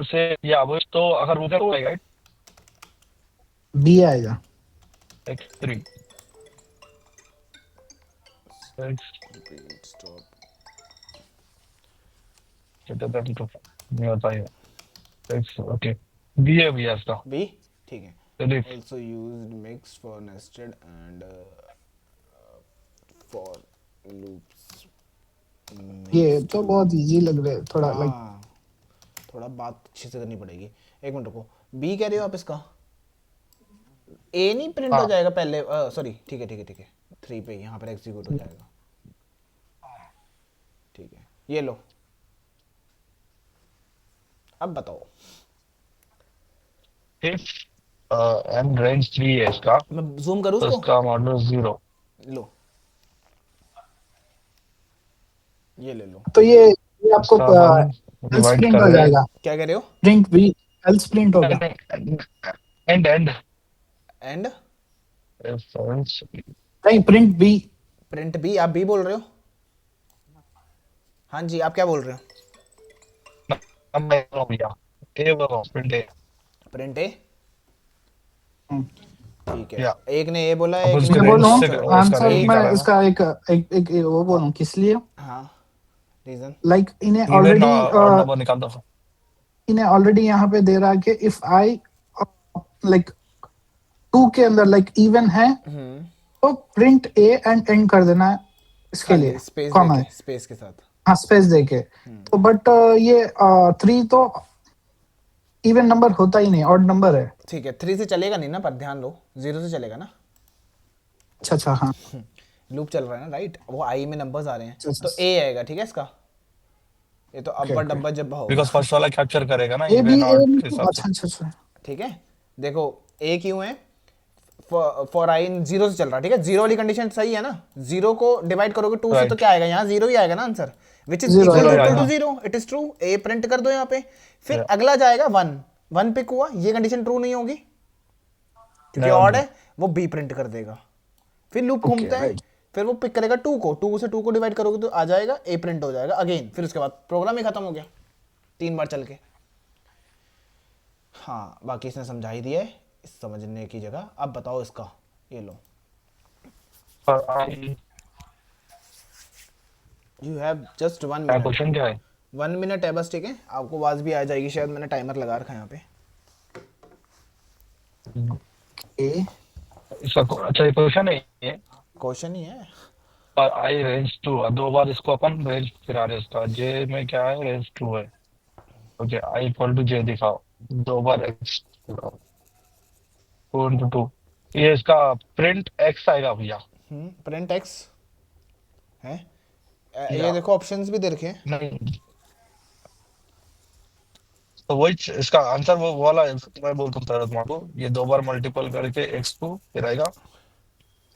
से या वो तो अगर वो तो आएगा बी आएगा। x3 stop. तो नहीं होता है x। ओके, बी है भैया इसका। बी, ठीक है। चलिए, also used mix for nested and for loops. ये तो बहुत इजी लग रहा है थोड़ा लाइक। हाँ, थोड़ा बात अच्छे से करनी पड़ेगी। एक मिनट रुको, बी कह रहे हो आप इसका? ए नहीं प्रिंट हो हाँ जाएगा पहले, सॉरी, ठीक है ठीक है ठीक है, 3 पे यहाँ पर एग्जीक्यूट हो जाएगा। ठीक है, ये लो, अब बताओ। इफ एंड रेंज 3 है इसका, मैं जूम करूँ तो उसको? इसका मॉडल 0। लो, ये ले लो। तो ये आपको इसका हम एल्स डिवाइड प्रिंट कर हो रहे जाएगा, क्या कह रहे हो? प्रिंट बी एल्स प्रिंट होगा। हैं एंड एंड एंड रेफरेंस। नहीं प्रिंट बी। प्रिंट बी, आप बी बोल रहे हो? हाँ जी, आप क्या बोल रहे हो? अब मैं बोल रहा हूँ भैया, ए बोल रहा हूँ, प्रिंट ए। प्रिंट ए, ठीक है। या एक ने ए बोला, अब एक उसके ने मैं बी रेंज बोला, बोलूं से चलो। उसका आंसर रेंज एक, मैं निकाला है ना। इसका एक एक एक वो बोलूं किस लिए, हाँ, रीजन। लाइक इन्हें इवन ऑलरेडी और नंबर निकालता था। यहाँ पे दे रहा है कि इफ आई लाइक 2 के अंदर लाइक इवन है तो प्रिंट ए एंड एंड कर देना है इसके लिए खाली स्पेस कॉमा देके, है। स्पेस के साथ। हाँ स्पेस देके, तो बट ये 3 तो इवन नंबर होता ही नहीं, ऑड नंबर है। ठीक है, 3 से चलेगा नहीं ना, पर ध्यान लो, 0 से चलेगा ना। अच्छा अच्छा हाँ लूप चल रहा है ना, राइट, वो आई में नंबर्स आ रहे हैं, अच्छा, तो ए आएगा, ठीक है इसका। ये तो अब्बा okay. डब्बा जब्बा होगा। बिकॉज फर्स्ट वाला कैप्चर करेगा ना ए भी इवन ए ऑड भी के तो हिसाब से। अच्छा अच्छा अच्छा। ठीक है, देखो ए क्यों है, फॉर आई इन 0 से चल रहा है, ठीक है, 0 वाली कंडीशन सही है ना। 0 को डिवाइड करोगे 2 से तो राइट, क्या आएगा, यहाँ 0 ही आएगा ना आंसर, विच इज 0 इक्वल आएगा टू हाँ। 0, it is true. A print कर दो यहाँ पे, फिर या अगला जाएगा 1, 1 पिक हुआ, ये कंडीशन ट्रू नहीं होगी क्योंकि नहीं ऑड होगी। है, वो बी प्रिंट कर देगा। फिर लूप ओके घूमता है, राइट। फिर वो पिक करेगा 2 को, 2 से 2 को डिवाइड करोगे तो आ जाएगा, ए प्रिंट हो जाएगा अगेन, फिर उसके बाद प्रोग्राम ही खत्म हो गया 3 बार चल के। हाँ, बाकी इसने समझा ही दिया है इस समझने की जगह। अब बताओ इसका, ये लो, पर आई यू हैव जस्ट 1 का मिनट, क्वेश्चन क्या है? 1 मिनट है बस, ठीक है, आपको आवाज भी आ जाएगी शायद, मैंने टाइमर लगा रखा है यहाँ पे। ए इसका अच्छा ये क्वेश्चन है ये। क्वेश्चन ही है। पर आई रेंज 2, दो बार इसको अपन रेंज फिरा रहे हैं। इसका जे में क्या है, रेंज 2 है। ओके, आई इक्वल टू जे दिखाओ, दो बार एक्स दिखाओ, 2 into 2। ये इसका प्रिंट एक्स आएगा भैया। प्रिंट एक्स है। ये या देखो ऑप्शंस भी दे रखे हैं। नहीं, तो वही इसका आंसर वो वाला है। मैं बोलता हूँ तरह तुम्हारे को, ये दो बार मल्टीपल करके एक्स को फिर आएगा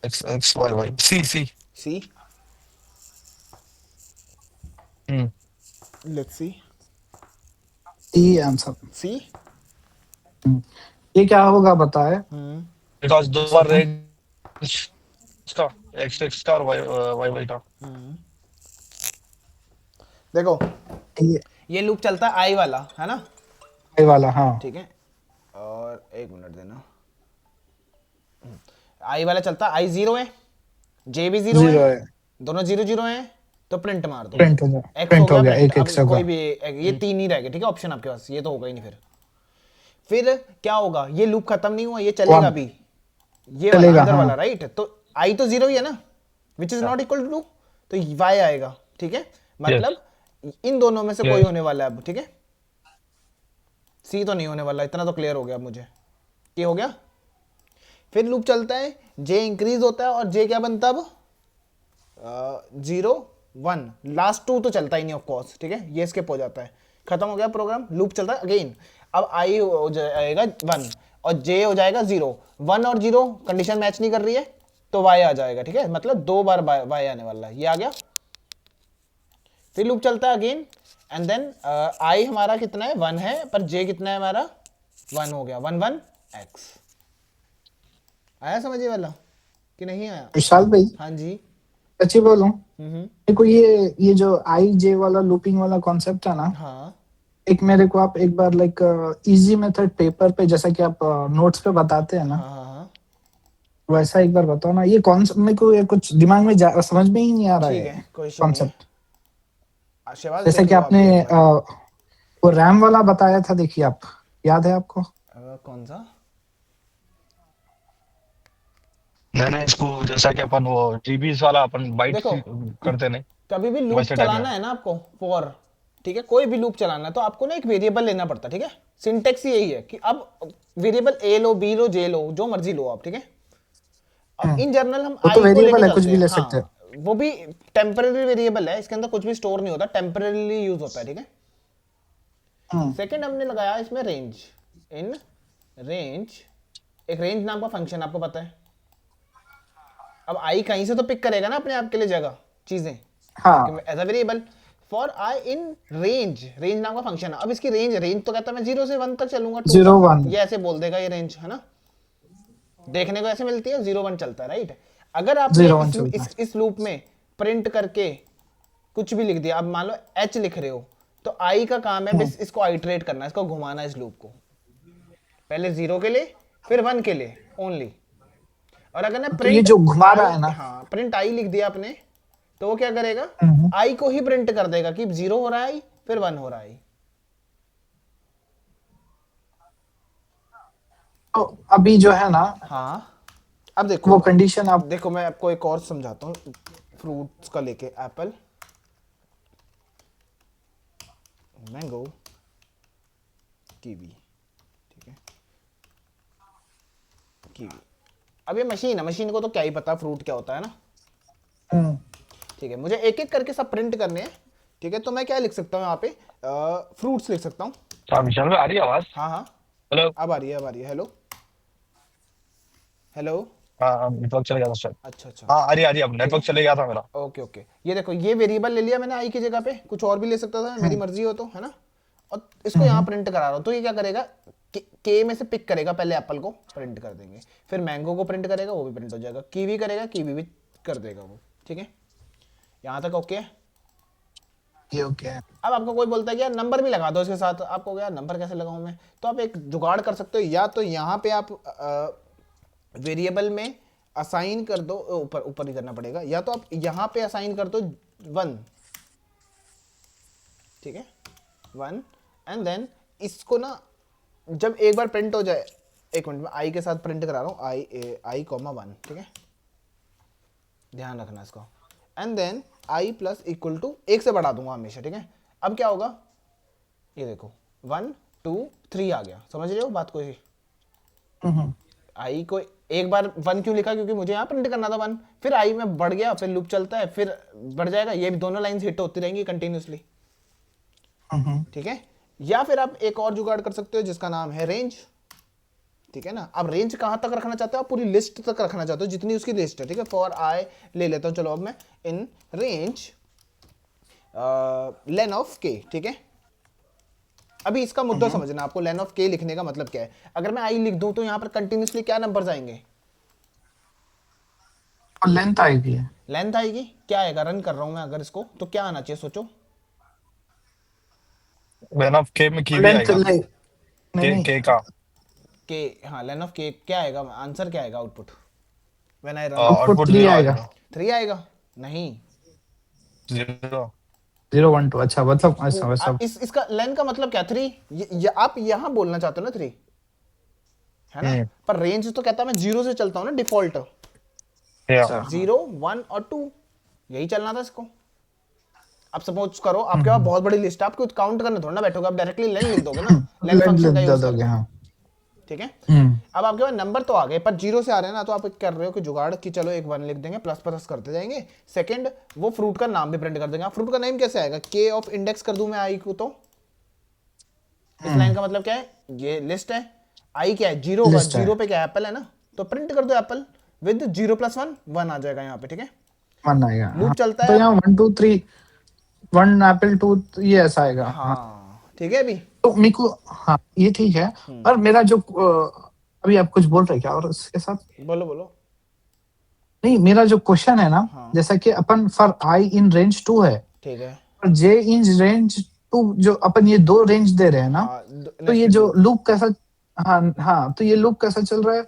X X Y Y C C. C, let's see, C answer. C. ये क्या होगा बताए। बिकॉज दो बार रेंज इसका एक्स एक्स का और वाई वाई वाई का। देखो ये ये लूप चलता है आई वाला, है ना, ये वाला हाँ। ठीक है, और एक मिनट देना, आई वाला चलता है, आई 0 है, जे भी 0 0 है, है, दोनों 0 0 है, तो प्रिंट मार दो। प्रिंट हो गया, एक्स हो प्रिंट हो गया गया, प्रिंट, एक अब एक्स्ट्रा कोई का। भी ये 3 ही रह गए, ठीक है, ऑप्शन आपके पास, ये तो होगा ही नहीं। फिर क्या होगा, ये लूप खत्म नहीं हुआ, ये चलेगा One. भी, ये वाला चलेगा अंदर हाँ। वाला, राइट, तो आई तो 0 ही है ना, which is not equal to 2, तो वाई आएगा, ठीक है, मतलब इन दोनों में से कोई Yes. होने वाला है अब, ठीक है, सी तो नहीं होने वाला, इतना तो क्लियर हो गया अब मुझे। क्या हो गया? फिर लूप चलता है, जे इंक्रीज होता है और जे क्या बनता है अब 0 1, लास्ट 2 तो चलता ही नहीं ऑफ कोर्स, ठीक है, ये स्किप हो जाता है, खत्म हो गया प्रोग्राम, लूप चलता है अगेन। अब आई हो जाएगा 1 और जे हो जाएगा 0, 1 और 0 कंडीशन मैच नहीं कर रही है तो वाई आ जाएगा, ठीक है, मतलब 2 बार वाई आने वाला है, ये आ गया। फिर लूप चलता है अगेन एंड देन आई हमारा कितना है 1 है, पर जे कितना है हमारा 1 हो गया, 1 1 x। आया समझ ये वाला कि नहीं आया? विशाल भाई हाँ जी। सच्ची बोलूं, हम्म। देखो ये जो आई जे वाला लूपिंग वाला कॉन्सेप्ट है ना, हाँ एक मेरे को आप एक बार लाइक इजी मेथड पेपर पे जैसा कि आप नोट्स पे बताते हैं ना, हाँ हाँ हाँ वैसा एक बार बताओ ना। ये कॉन्सेप्ट मेरे को ये कुछ दिमाग में समझ में ही नहीं आ रहा ठीक है है, कोई इशू नहीं है। कॉन्सेप्ट। शिवाज जैसे देख कि लो आप आपने भी एक बार। वो रैम वाला बताया था, देखिए आप, याद है आपको? कौन सा? मैंने इसको जैसा कि अपन वो जीबीस वाला अपन बाइट्स देखो करते नहीं, कभी भी लूप वैसे टाइप चलाना में। है ना आपको फॉर, ठीक है, कोई भी लूप चलाना है तो आपको ना एक वेरिएबल लेना पड़ता है, ठीक है, सिंटेक्स यही है कि अब वेरिएबल ए लो, बी लो, जे लो, जो मर्जी लो आप, ठीक है। अब इन जनरल हम वो तो आई को लेके वेरिएबल है, कुछ चलते भी हैं, ले सकते हैं। हाँ वो भी टेम्पररी वेरिएबल है, इसके अंदर कुछ भी स्टोर नहीं होता, टेम्पररीली यूज होता है, ठीक है। हम्म, सेकंड हमने लगाया इसमें रेंज, इन रेंज एक रेंज नाम का फंक्शन आपको पता है। अब आई कहीं से तो पिक करेगा ना अपने आप के लिए जगह चीजें हाँ as a variable, for I in range, range नाम का फंक्शन है। अब इसकी रेंज, रेंज तो कहता है मैं 0 से 1 तक चलूंगा, 2 जीरो तक, वन ये ऐसे बोल देगा, ये रेंज है ना, देखने को ऐसे मिलती है, 0 1 चलता है, राइट। अगर आपने 0 1 चलता है। इस लूप में प्रिंट करके कुछ भी लिख दिया, अब मान लो एच लिख रहे हो, तो आई का काम है बस इसको आइटरेट करना, इसको घुमाना, इस लूप को पहले 0 के लिए फिर 1 के लिए ओनली। और अगर ना तो ये प्रिंट जो घुमा रहा आई, है ना, हाँ प्रिंट आई लिख दिया आपने, तो वो क्या करेगा, हम्म, आई को ही प्रिंट कर देगा कि 0 हो रहा है फिर 1 हो रहा है। तो अभी जो है ना, हाँ अब देखो, वो कंडीशन आप देखो मैं आपको एक और समझाता हूँ, फ्रूट्स का लेके, एप्पल, मैंगो, कीवी, ठीक है, कीवी। अब ये मशीन है, मशीन को तो क्या ही पता फ्रूट क्या होता है ना, हम्म, ठीक है, मुझे एक एक करके सब प्रिंट करने हैं, ठीक है, तो मैं क्या लिख सकता हूँ यहाँ पे, फ्रूट्स लिख सकता हूँ। हाँ विशाल भाई, आ रही है आवाज? हाँ हाँ हेलो। अब आ रही है, अब आ रही है, हेलो हेलो। हाँ नेटवर्क चले गया था शायद। अच्छा अच्छा, हाँ आ रही है, अब ठीक नेटवर्क है, चले गया था मेरा। ओके ओके, ये देखो ये वेरिएबल ले लिया मैंने आई की जगह पे, कुछ और भी ले सकता था मेरी हम्म, मर्जी हो तो, है ना। और इसको यहाँ प्रिंट करा रहा हूँ, तो ये क्या करेगा, के में से पिक करेगा, पहले एप्पल को प्रिंट कर देंगे, फिर मैंगो को प्रिंट करेगा, वो भी प्रिंट हो जाएगा, कीवी करेगा, कीवी भी कर देगा वो, ठीक है, यहाँ तक ओके है। ये ओके है। अब आपको कोई बोलता है कि यार नंबर भी लगा दो इसके साथ, आपको यार नंबर कैसे लगाऊं मैं, तो आप एक जुगाड़ कर सकते हो, या तो यहाँ पे आप वेरिएबल में असाइन कर दो, ऊपर ऊपर ही करना पड़ेगा, या तो आप यहाँ पे असाइन कर दो 1, ठीक है, 1 एंड देन इसको ना जब एक बार प्रिंट हो जाए, एक मिनट में आई के साथ प्रिंट करा रहा हूँ, आई कॉमा 1, ठीक है, ध्यान रखना इसको, and then I plus equal to 1 से बढ़ा दूंगा हमेशा, ठीक है। अब क्या होगा, ये देखो 1 2 3 आ गया, समझ रहे हो बात कोई? हम्म, आई को एक बार 1 क्यों लिखा, क्योंकि मुझे यहाँ प्रिंट करना था 1, फिर आई में बढ़ गया, फिर लूप चलता है, फिर बढ़ जाएगा, ये भी दोनों लाइंस हिट होती रहेंगी कंटिन्यूसली, ठीक है। या फिर आप एक और जुगाड़ कर सकते हो जिसका नाम है रेंज, ठीक है ना। अब रेंज कहां तक रखना चाहते हो आप, पूरी लिस्ट तक रखना चाहते हो जितनी उसकी लिस्ट है, ठीक है। फॉर आई ले लेता हूं, चलो अब मैं इन रेंज लेन ऑफ के, ठीक है। अभी इसका मुद्दा समझना आपको, लेन ऑफ के लिखने का मतलब क्या है। अगर मैं आई लिख दूं तो यहां पर कंटिन्यूसली क्या नंबर्स आएंगे, और लेंथ आएगी। लेंथ आएगी, क्या आएगा, रन कर रहा हूं मैं अगर इसको, तो क्या आना चाहिए सोचो। वेन ऑफ के में कीवी लेंथ आएगा, नहीं नहीं, के का के, हाँ लेन ऑफ के क्या आएगा, आंसर क्या आएगा, output when I run, output output 3 0 आएगा। आएगा। 3 आएगा, नहीं 0 0 1 2, अच्छा मतलब ऐसा वैसा। इसका लेन का मतलब क्या, 3, आप यहां बोलना चाहते हो ना 3, है ना। पर रेंज तो कहता है मैं 0 से चलता हूं ना डिफॉल्ट, या अच्छा 0 1 और 2, यही चलना था इसको। अब सपोज करो आपके पास बहुत बड़ी लिस्ट है, आप कुछ काउंट करने थोड़ा ना बैठोगे, आप डायरेक्टली लेन लिख दोगे ना, लेन लेंथ फंक्शन का लेंथ यूज दोगे, करके, हाँ। ठीक है। हम्म अब आपके पास नंबर तो आ गए पर जीरो से आ रहे हैं ना, तो आप कर रहे हो कि जुगाड़ कि चलो एक वन लिख देंगे, प्लस प्लस करते जाएंगे। सेकंड, वो फ्रूट का नाम भी प्रिंट कर देंगे। आप फ्रूट का नेम कैसे आएगा, के ऑफ इंडेक्स कर दूं मैं आई को, तो इस लाइन का मतलब क्या है, ये लिस्ट है, आई क्या है, जीरो होगा, लिस्ट है जीरो पे क्या एप्पल है ना, तो प्रिंट कर दो apple with zero plus one, one आ जाएगा यहाँ पे, ठीक है। वन आएगा। हाँ लूप चलता तो है यहाँ 1 2 3 1 एप्पल 2 ये ऐसा आएगा। हाँ हाँ ठीक है अभी। तो मेरे को हाँ ये ठीक है। और मेरा जो अभी आप कुछ बोल रहे क्या और उसके साथ? बोलो बोलो। नहीं मेरा जो क्वेश्चन है ना, हाँ जैसा कि अपन फॉर आई इन रेंज 2 है ठीक है। और जे इन रेंज 2, जो अपन ये दो रेंज दे रहे हैं ना, हाँ तो ये नेक्स्ट जो लूप कैसा, हाँ हाँ तो ये लूप कैसा चल रहा है?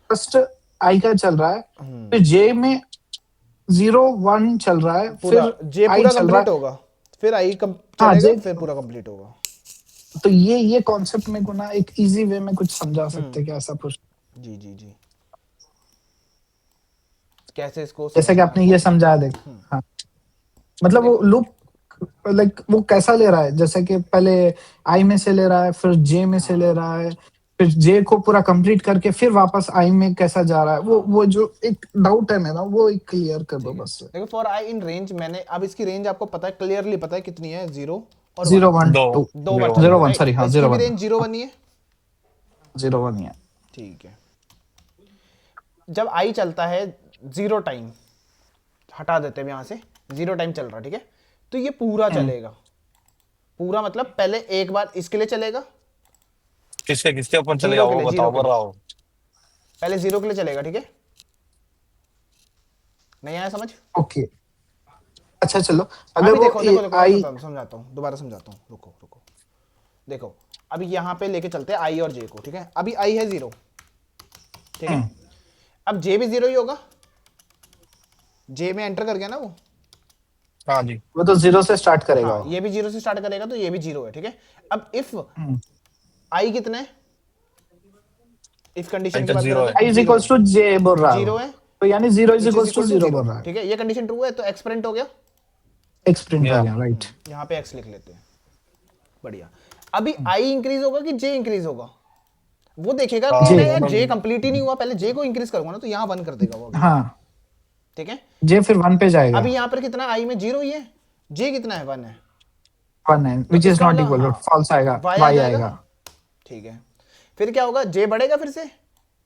फर्स्ट आई का चल रहा है, फिर जे में 0 1 चल रहा है, पूरा फिर जे आई पूरा चल रहा कंप्लीट है। होगा, फिर आई हाँ चलेगा, जे, फिर पूरा कंप्लीट होगा। तो ये कॉन्सेप्ट में को ना एक इजी वे में कुछ समझा सकते हैं क्या, ऐसा कुछ? जी जी जी, कैसे इसको जैसे कि समझना है आपने ये आपको। समझा दे, हाँ मतलब वो देखो लूप लाइक वो कैसा ले रहा है, जैसे कि पहले आई में से ले रहा है, फिर जे में से ले रहा है, फिर जे को पूरा कंप्लीट करके फिर वापस आई में कैसा जा रहा है, वो जो एक डाउट है मेरा, वो एक क्लियर कर दो ठीक है, बस। देखो फॉर आई इन रेंज, मैंने अब इसकी रेंज आपको पता है, क्लियरली पता है कितनी है, जीरो और वन, 0 1 दो 2 दो बार 0 1 0 चलेगा 1 राइट, सॉरी, और हाँ इसकी 0 भी 1 रेंज जीरो वन ही है। 0 1 ही है। ठीक है, जब आई चलता है जीरो टाइम, हटा देते हैं यहाँ से, जीरो टाइम चल रहा है, ठीक है, तो ये पूरा चलेगा। पूरा मतलब पहले एक बार इसके लिए चलेगा, किसके किसके ऊपर चलेगा जीरो के वो लिए, जीरो बताओ, के बोल लिए, रहा हूँ। पहले जीरो के लिए चलेगा, ठीक है। नहीं आया समझ। ओके अच्छा चलो, अगर अभी वो देखो देखो देखो मैं आई, समझाता हूँ, दोबारा समझाता हूँ, रुको रुको। देखो अभी यहाँ पे लेके चलते हैं आई और जे को, ठीक है। अभी आई है जीरो, ठीक है, अब जे भी जीरो ही होगा, जे में एंटर कर गया ना वो। हाँ जी। वो तो 0 से स्टार्ट करेगा हाँ वो। ये भी जीरो से स्टार्ट करेगा, तो ये भी जीरो है, ठीक है। अब इफ हम्म। आई कितना है, इफ कंडीशन की तो बात करें 0 है। तो I is zero equals to J बोल रहा है जीरो वो। है, तो यानी 0 is which is equals to equal to 0 zero, बोल रहा है। ठीक है। ये कंडीशन ट्रू है तो एक्स प्रिंट हो गया, एक्स प्रिंट हो या गया, राइट। यहाँ पे एक्स लिख लेते हैं, बढ़िया। अभी आई इंक्रीज होगा कि जे इंक्रीज होगा, वो देखेगा कि जे, नहीं यार जे कंप्लीट ही नहीं हुआ, पहले जे को इंक्रीज करूंगा ना, तो यहाँ वन कर देगा वो अभी, हाँ ठीक है। जे फिर 1 पे जाएगा। अभी यहाँ पर कितना, आई में जीरो ही है, जे कितना है, वन है, 1 है तो विच इज इसका नॉट मतलब इक्वल टू हाँ फॉल्स आएगा, वाई आ वाई जाएगा, आएगा। ठीक है। फिर क्या होगा, जे बढ़ेगा फिर से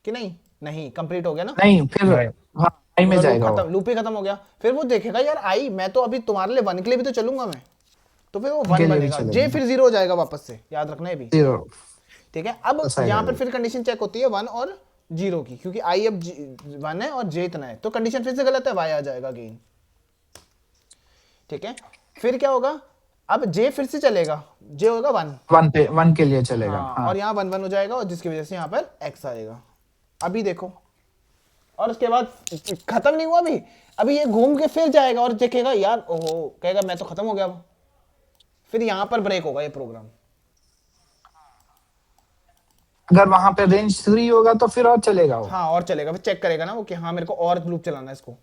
कि नहीं, नहीं कंप्लीट हो गया ना, नहीं फिर नहीं। हाँ आई में पूरा लूप जाएगा वो। खत्म, लूप ही खत्म हो गया। फिर वो देखेगा यार आई, मैं तो अभी तुम्हारे लिए वन के लिए भी तो चलूंगा मैं, तो फिर वो उनके वन लिए भी बनेगा, जे चलेगा फिर जीरो हो जाएगा वापस से, याद रखना है भी, 0 ठीक है। अब बस आएगा यहाँ पर ये। फिर कंडीशन चेक होती है वन और जीरो की, क्योंकि आई अब वन है और जे इतना है, तो कंडीशन फिर से गलत है, वाई आ जाएगा अगेन, ठीक है। फिर क्या होगा, अब जे फिर से चलेगा, जे होगा वन, 1 पे 1 के लिए चलेगा। हाँ, हाँ और यहाँ वन वन हो जाएगा, और जिसकी वजह से यहाँ पर एक्स आएगा। अभी देखो, और उसके बाद खत्म नहीं हुआ अभी, अभी ये घूम के फिर जाएगा और देखेगा यार, ओहो, कहेगा मैं तो खत्म हो गया अब, फिर यहाँ पर ब्रेक होगा ये प्रोग्राम। अगर वहां पे रेंज 3 होगा तो फिर और चलेगा वो। हाँ और चलेगा, फिर चेक करेगा ना वो कि हाँ मेरे को और लूप चलाना है इसको।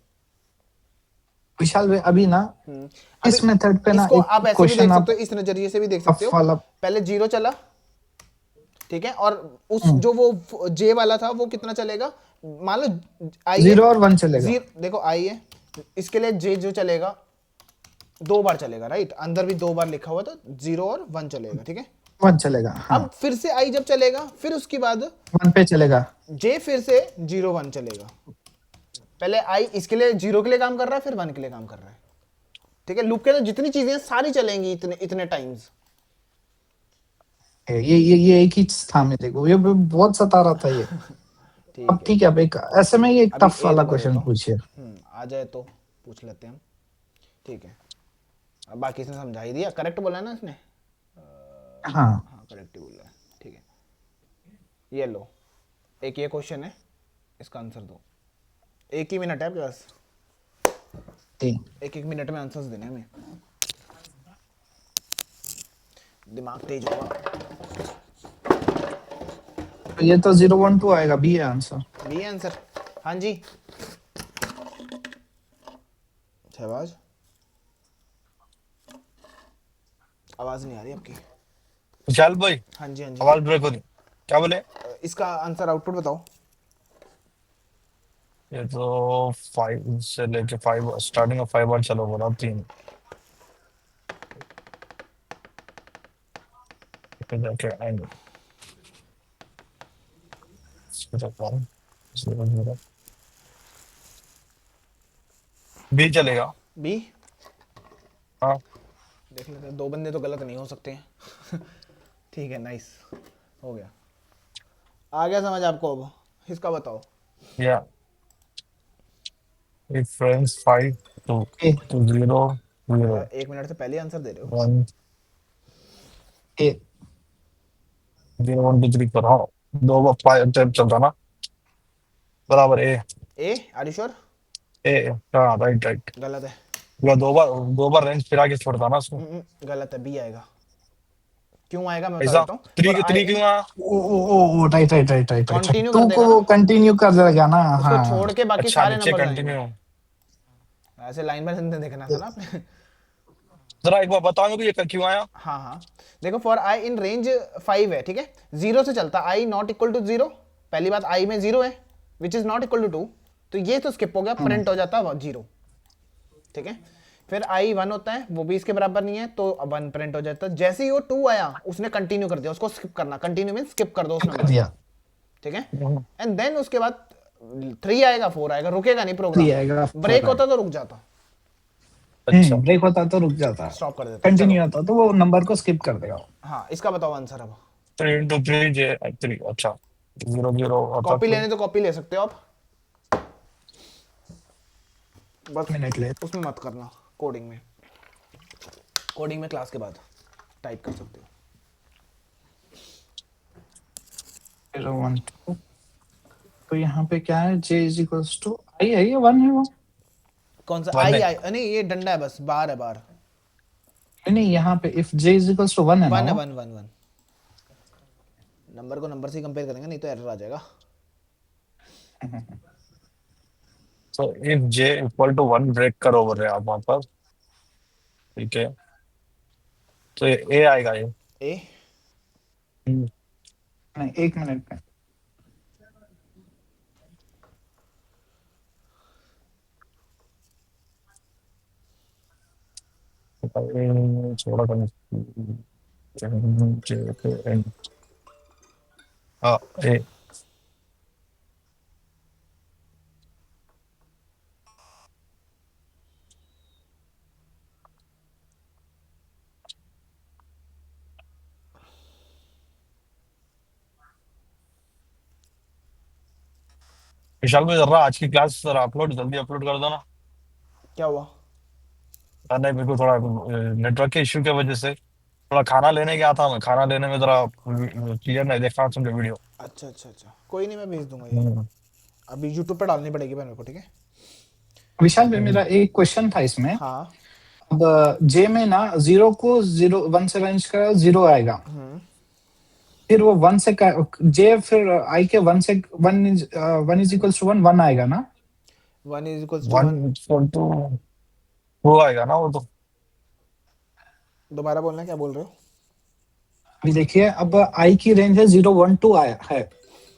विशाल भाई अभी ना अभी इस मेथड पे ना इसको एक आप ऐसे भी क्वेश्चन देख आप सकते हो, इस नजरिए से भी देख सकते हो, फॉलो। पहले जीरो चला, ठीक है, और उस जो वो जे वाला था वो कितना चलेगा, मान लो आई 0 और 1 चलेगा। जीरो, देखो आई है, इसके लिए जे जो चलेगा दो बार चलेगा, राइट, अंदर भी दो बार लिखा हुआ, तो जीरो और वन चलेगा, ठीक है। 1 चलेगा हाँ। अब फिर से आई जब चलेगा, फिर उसके बाद 1 पे चलेगा। जे फिर से जीरो वन चलेगा, पहले आई इसके लिए जीरो के लिए काम कर रहा है, फिर वन के लिए काम कर रहा है, ठीक है। लूप के अंदर जितनी चीजें हैं सारी चलेंगी इतने इतने टाइम्स। ये एक ही था, में देखो ये बहुत सता रहा था ये। ठीक अब है, ठीक है, अब एक ऐसे में ये एक अभी टफ ए वाला देखो क्वेश्चन देता हूँ। पूछिए। आ जाए तो पूछ लेते हैं हम, ठीक है। अब बाकी इसने समझा ही दिया, करेक्ट बोला है ना इसने, हाँ हाँ करेक्ट ही बोला है, ठीक है। ये लो, एक ये क्वेश्चन है, इसका आंसर दो, एक ही मिनट है आपके पास, ठीक। एक एक मिनट में आंसर्स देने हमें, दिमाग तेज होगा। तो ये तो 0 1 2 आएगा, बी है आंसर। बी आंसर, हाँ जी। शहबाज आवाज नहीं आ रही आपकी। विशाल भाई हाँ जी हाँ जी, आवाज ब्रेक हो रही, क्या बोले? इसका आंसर आउटपुट बताओ। ये तो 5 से लेके 5 स्टार्टिंग में 5 बार चलो बोला 3 फिर जाके एंड 0 बी चलेगा। बी हाँ देख लेते हैं, 2 बंदे तो गलत नहीं हो सकते हैं। ठीक है, नाइस, हो गया। आ गया समझ आपको? अब इसका बताओ। या एक फ्रेंड्स 5 2 ए 0 0 यार 1 मिनट से पहले आंसर दे रहे हो। 1 ए 0 1 2 3 पर हाँ 2 बार 5 चलता ना बराबर ए ए आर यू श्योर? ए हाँ राइट राइट गलत है। पूरा 2 बार रेंज फिरा के छोड़ता ना उसको गलत है, बी आएगा। क्यों आएगा मैं बता ऐसा देता हूँ। Three for I three in, क्यों आया? Oh right right right right right continue कर टू देगा को ना, कंटिन्यू कर देगा ना। उसको हाँ छोड़ के बाकी अच्छा सारे नीचे नंबर आएंगे। कंटिन्यू ऐसे लाइन बाय लाइन देखना था ना आपने। जरा एक बार बताओ कि ये क्यों आया? हाँ हाँ, देखो फॉर आई इन रेंज 5 है, ठीक है, 0 से चलता, आई नॉट इक्वल टू 0। पहली बात, आई में 0 है which is not equal to 2, तो ये तो स्किप हो गया, प्रिंट हो जाता 0, ठीक है। फिर आई 1 होता है, वो भी इसके बराबर नहीं है, तो 1 प्रिंट हो जाता है। जैसे ही वो 2 आया उसने कंटिन्यू कर दिया, उसको स्किप करना, कंटिन्यू मीन स्किप कर दो उस कर नंबर दिया को, ठीक है। एंड देन उसके बाद 3 आएगा, 4 आएगा, रुकेगा नहीं प्रोग्राम। 3 आएगा, 4 ब्रेक होता आएगा। तो रुक जाता, अच्छा ब्रेक होता तो रुक जाता, स्टॉप कर देता। चलो, कंटिन्यू होता तो वो नंबर को स्किप कर देगा। हाँ इसका बताओ आंसर अब। 3 × 3 J 3 अच्छा 0 0 होता कॉपी तो लेने तो कॉपी ले सकते हो आप, बस मिनट ले उसमें मत करना। कोडिंग में, कोडिंग में क्लास के बाद टाइप कर सकते हो। 0 1 2। तो यहाँ पे क्या है, j इज इक्वल्स टू आई है, ये 1 है वो। कौन सा वन आई? है आई नहीं, ये डंडा है बस, बार है, बार। नहीं यहाँ पे if j is equals to 1 है ना 1 है, वो। 1 1 1। नंबर को नंबर से ही कंपेयर करेंगे, नहीं तो एरर आ जाएगा। तो इफ J = 1 ब्रेक करो बोल रहे हैं आप वहां पर, ठीक है, तो ये A आएगा ये। ए हम्म, नहीं, 1 मिनट में। थोड़ा J पे N हाँ A विशाल भाई जरा आज की क्लास सर अपलोड जल्दी अपलोड कर दो ना। क्या हुआ? नहीं मेरे को थोड़ा नेटवर्क के इश्यू की वजह से थोड़ा खाना लेने गया था, मैं खाना लेने में जरा क्लियर नहीं देख रहा तुमने वीडियो। अच्छा अच्छा अच्छा, कोई नहीं, मैं भेज दूंगा ये। हम्म, अभी यूट्यूब पे डालनी पड़ेगी मेरे को, ठीक है। विशाल भाई मेरा एक क्वेश्चन था इसमें। हाँ। अब j में ना 0 को 1 से रेंज का 0 आएगा, फिर वो 1 से j फिर i के 1 से 1 इज इक्वल्स टू 1 आएगा ना। 1 इज इक्वल्स टू 1। 1 वो आएगा ना वो तो। दोबारा बोलना, क्या बोल रहे हो? अभी देखिए, अब i की रेंज है 0 1 2 आया है,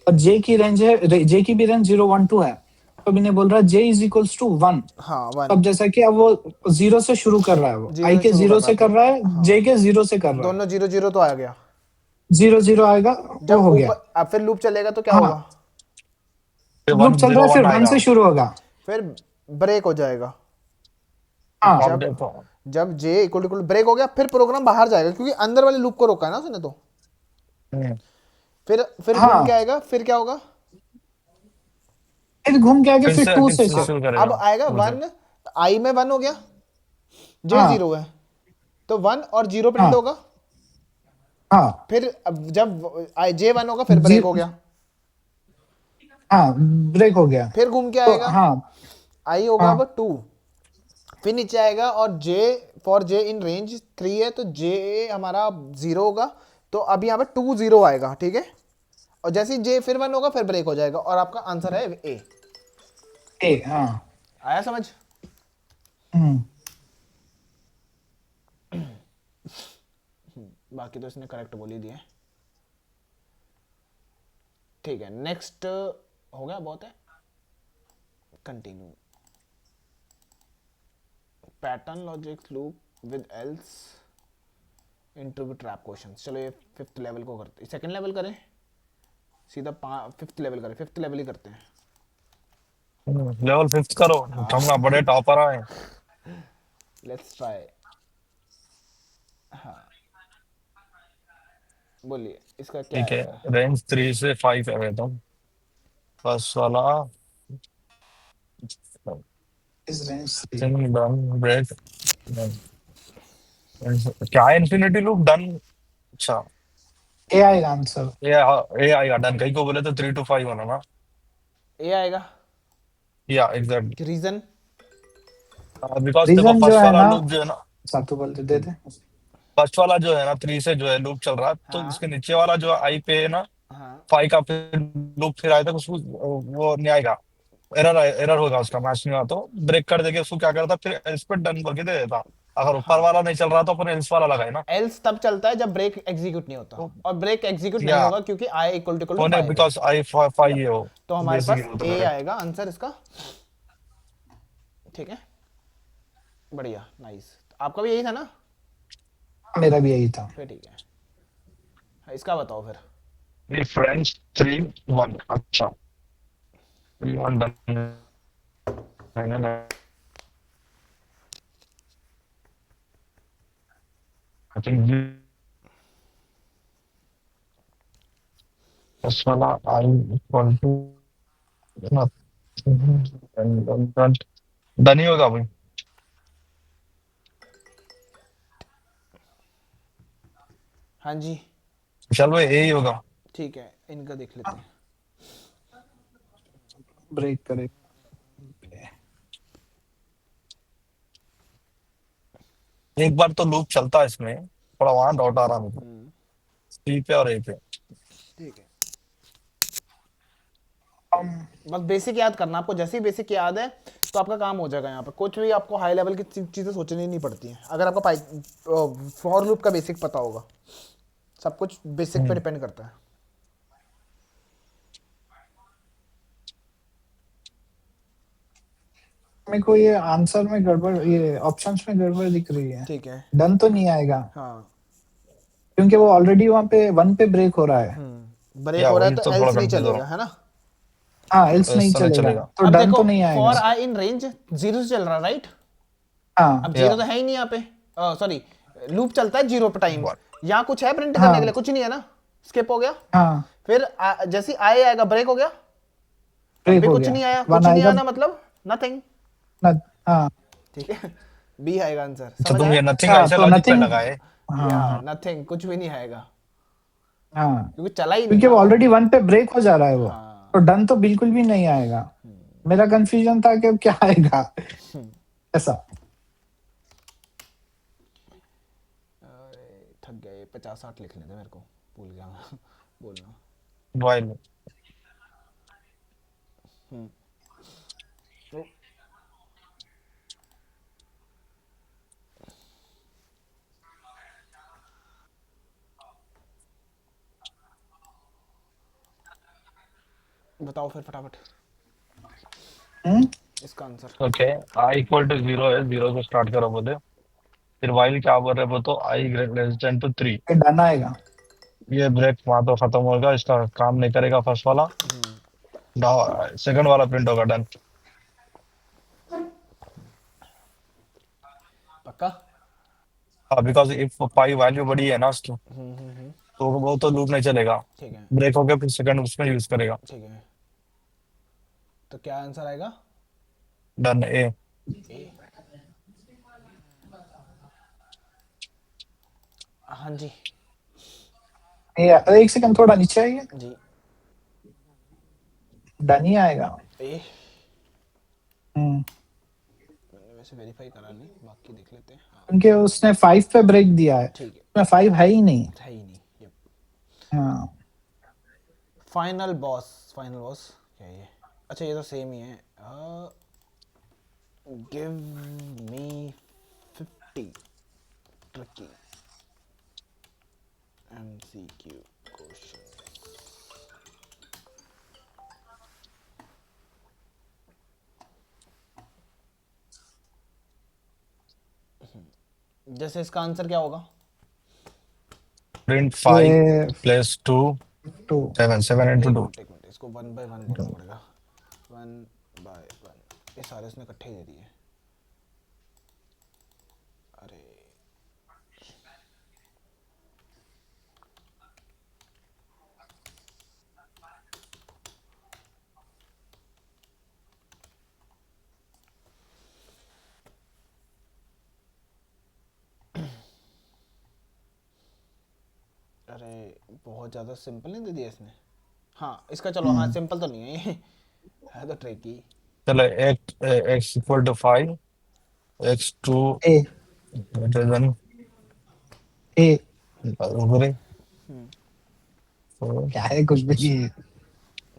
और j की रेंज है, j की भी रेंज 0 1 2 है। तो अभी ने बोल रहा है j इज इक्वल्स टू 1। हाँ 1। अब जैसा कि अब वो 0 से शुरू कर रहा है, वो 0 i से के शुरू 0 कर से रहा कर रहा है, हाँ। j के 0 से कर रहा है। दोनों 0 0 तो आ गया। 0 0 आएगा, वो जब हो गया। ऊपर अब फिर लूप चलेगा तो क्या हाँ, होगा? लूप 1 चल रहा 0 है, फिर 1 1 आएगा। से शुरू होगा। फिर ब्रेक हो जाएगा। हाँ अब जब देखो जब j इक्वल टू ब्रेक हो गया, फिर प्रोग्राम बाहर जाएगा, क्योंकि अंदर वाले लूप को रोका है ना उसने तो। हम्म, फिर घूम के हाँ, आएगा, फिर क्या होगा? फिर घूम के आगे, फिर 2 फिर से से शुरू अब करेगा आएगा शुरू से। 1, आई में 1 हो गया, j हाँ 0 है, तो 1 और 0 हाँ प्रिंट होगा। हाँ फिर अब जब j 1 होगा, फिर ब्रेक हो गया, हाँ ब्रेक हो गया। फिर घूम के तो आएगा, हाँ आई होगा हाँ अब 2, फिर नीचे आएगा, और j for j in range 3 है, तो j हमारा 0 होगा, तो अब यहाँ पे 2 0 आएगा, ठीक है। और जैसे ही j फिर 1 होगा, फिर ब्रेक हो जाएगा, और आपका आंसर है a। हाँ आया समझ? हम्म, बाकी तो इसने करेक्ट बोल ही दिए। ठीक है, नेक्स्ट हो गया, बहुत है। Continue. Pattern logic loop with else interview trap questions. चलो ये फिफ्थ लेवल को करते, सेकंड लेवल करें सीधा, फिफ्थ लेवल करें, फिफ्थ लेवल ही करते हैं। लेवल 5 करो, हाँ हम ना बड़े टॉपर आए। Let's try. हाँ बोलिए, इसका क्या ठीक है, आएगा? रेंज 3 से 5 है तुम। फर्स्ट वाला इस रेंज से डन ब्रेक। क्या है इन्फिनिटी लूप डन? अच्छा, ए आएगा आंसर। ये आएगा डन, कहीं को बोले तो 3 to 5 होना ना। ए आएगा। या एग्जैक्ट, रीजन? बिकॉज देखो रीजन जो फर्स्ट है वाला ना, लूप जो है ना, सातु बोलते दे दे। फर्स्ट वाला जो है ना 3 से जो है लूप चल रहा है, तो हाँ इसके नीचे वाला जो आई पे है ना हाँ 5 का, फिर लूप फिर आए तक उसको वो नहीं आएगा, एरर होगा, उसका मैच नहीं हुआ तो ब्रेक कर देके उसको क्या करता, फिर एल्स पे डन करके दे देता। अगर ऊपर हाँ। वाला नहीं चल रहा तो अपन एल्स वाला लगाए ना। एल्स तब चलता है जब ब्रेक एग्जीक्यूट नहीं होता, तो और ब्रेक एग्जीक्यूट नहीं या होगा क्योंकि आई इक्वल टू होने, फाइव है। बिकॉज आई 5 या ये हो, तो हमारे पास बेसिकली तो ए करेक्ट। आएगा आंसर इसका। ठीक है, बढ़िया, नाइस। आपका भी यही था ना? मेरा भी यही था। फिर ठीक है। हाँ, इसका बताओ फिर। ये फ्रेंच 3-1, अच्छा 3-1 डन है। आई थिंक दिस वाला आई इक्वल टू डन ही होगा भाई। हाँ जी। चलो ये ही होगा। ठीक है, इनका देख लेते हैं। ब्रेक करे। एक बार तो लूप चलता है इसमें, थोड़ा वहां डाउट आ रहा है मुझे, सी पे और ए पे। ठीक है, हम बस बेसिक याद करना आपको, जैसे ही बेसिक याद है तो आपका काम हो जाएगा। यहाँ पर कुछ भी आपको हाई लेवल की चीज़ें सोचनी नहीं पड़ती हैं, अगर आपको फॉर लूप का बेसिक पता होगा। सब कुछ बेसिक पे डिपेंड करता है। मेरे को ये आंसर में गड़बड़, ये ऑप्शंस में गड़बड़ दिख रही है। ठीक है। डन तो नहीं आएगा हाँ। क्योंकि वो ऑलरेडी वहां पे 1 पे ब्रेक हो रहा है। ब्रेक या हो रहा है वही तो तो थोड़ा एल्स नहीं कंफ्यूज हो रहा चलेगा, है ना? हाँ एल्स हूँ, नहीं इससे नहीं चलेगा, चलेगा। तो अब डन देखो, तो नहीं आएगा। For I in range zero से चल रहा है, राइट? हाँ अब जीरो या तो है ही नहीं यहाँ पे, सॉरी, लूप चलता है जीरो पे टाइम। वन यहाँ कुछ है प्रिंट करने के हाँ लिए? कुछ नहीं है ना, स्किप हो गया। हाँ फिर जैसे आई आएगा ब्रेक हो गया, तब ब्रेक भी हो कुछ गया। नहीं आया, वन कुछ नहीं आएगा आना मतलब नथिंग। न, हाँ ठीक है, बी आएगा आंसर, अच्छा, समझ तुम आया? ये नथिंग अच्छा ऐसे तो लॉजिक पे नथिंग। लगाए। या हाँ नथिंग, कुछ भी नहीं आएगा हाँ क्योंकि चला ही नहीं क्योंकि ना वो वो। ऑलरेडी 1 पे ब्रेक हो जा रहा है वो, तो हाँ। डन तो बिल्कुल भी नहीं आएगा। मेरा कंफ्यूजन था कि अब क्या आएगा ऐसा। अरे, थक गया, ये 50-60 लिख लेते मेरे को, भूल गया मैं बोलना। वाइल तो बताओ फिर फटाफट हम्म इसका answer. Okay, I equal to 0 है, 0 से स्टार्ट करो बोले, फिर वाइल क्या बोल रहे हो, तो आई लेस देन टू 3। ये डन आएगा। ये ब्रेक वहां तो खत्म होगा, इसका काम नहीं करेगा फर्स्ट वाला, सेकंड वाला प्रिंट होगा डन। पक्का? बिकॉज इफ पाई वैल्यू बड़ी है ना उसकी, तो वो तो लूप नहीं चलेगा, ठीक है। ब्रेक हो गया फिर सेकंड उसमें यूज करेगा। ठीक है, तो क्या आंसर आएगा? डन ए। ए। हाँ जी। ये एक सेकंड थोड़ा नीचे आइए। जी। डन ही आएगा। ए। हम्म मैंने वैसे वेरीफाई करा नहीं, बाकी देख लेते हैं। हाँ। क्योंकि उसने 5 पे ब्रेक दिया है, ठीक है, उसमें 5 है ही नहीं। है ही नहीं। यप। हाँ फाइनल बॉस, फाइनल बॉस क्या है ये? अच्छा, ये तो सेम ही है। Give me 50 tricky MCQ question. जैसे इसका आंसर क्या होगा? प्रिंट 5 ये प्लस 2 टू 7 एक into 2 मिनट एक मिनट, इसको 1 by 1 बोलना पड़ेगा। 1 by 1, ये सारे इसने इकट्ठे ही दे दिए। अरे अरे बहुत ज़्यादा सिंपल नहीं दे दिया इसने। हाँ इसका चलो, हाँ सिंपल तो नहीं है ये, है तो ट्रिकी। चलो x equal to 5 x2 A greater than A ऊपर क्या है कुछ भी नहीं है।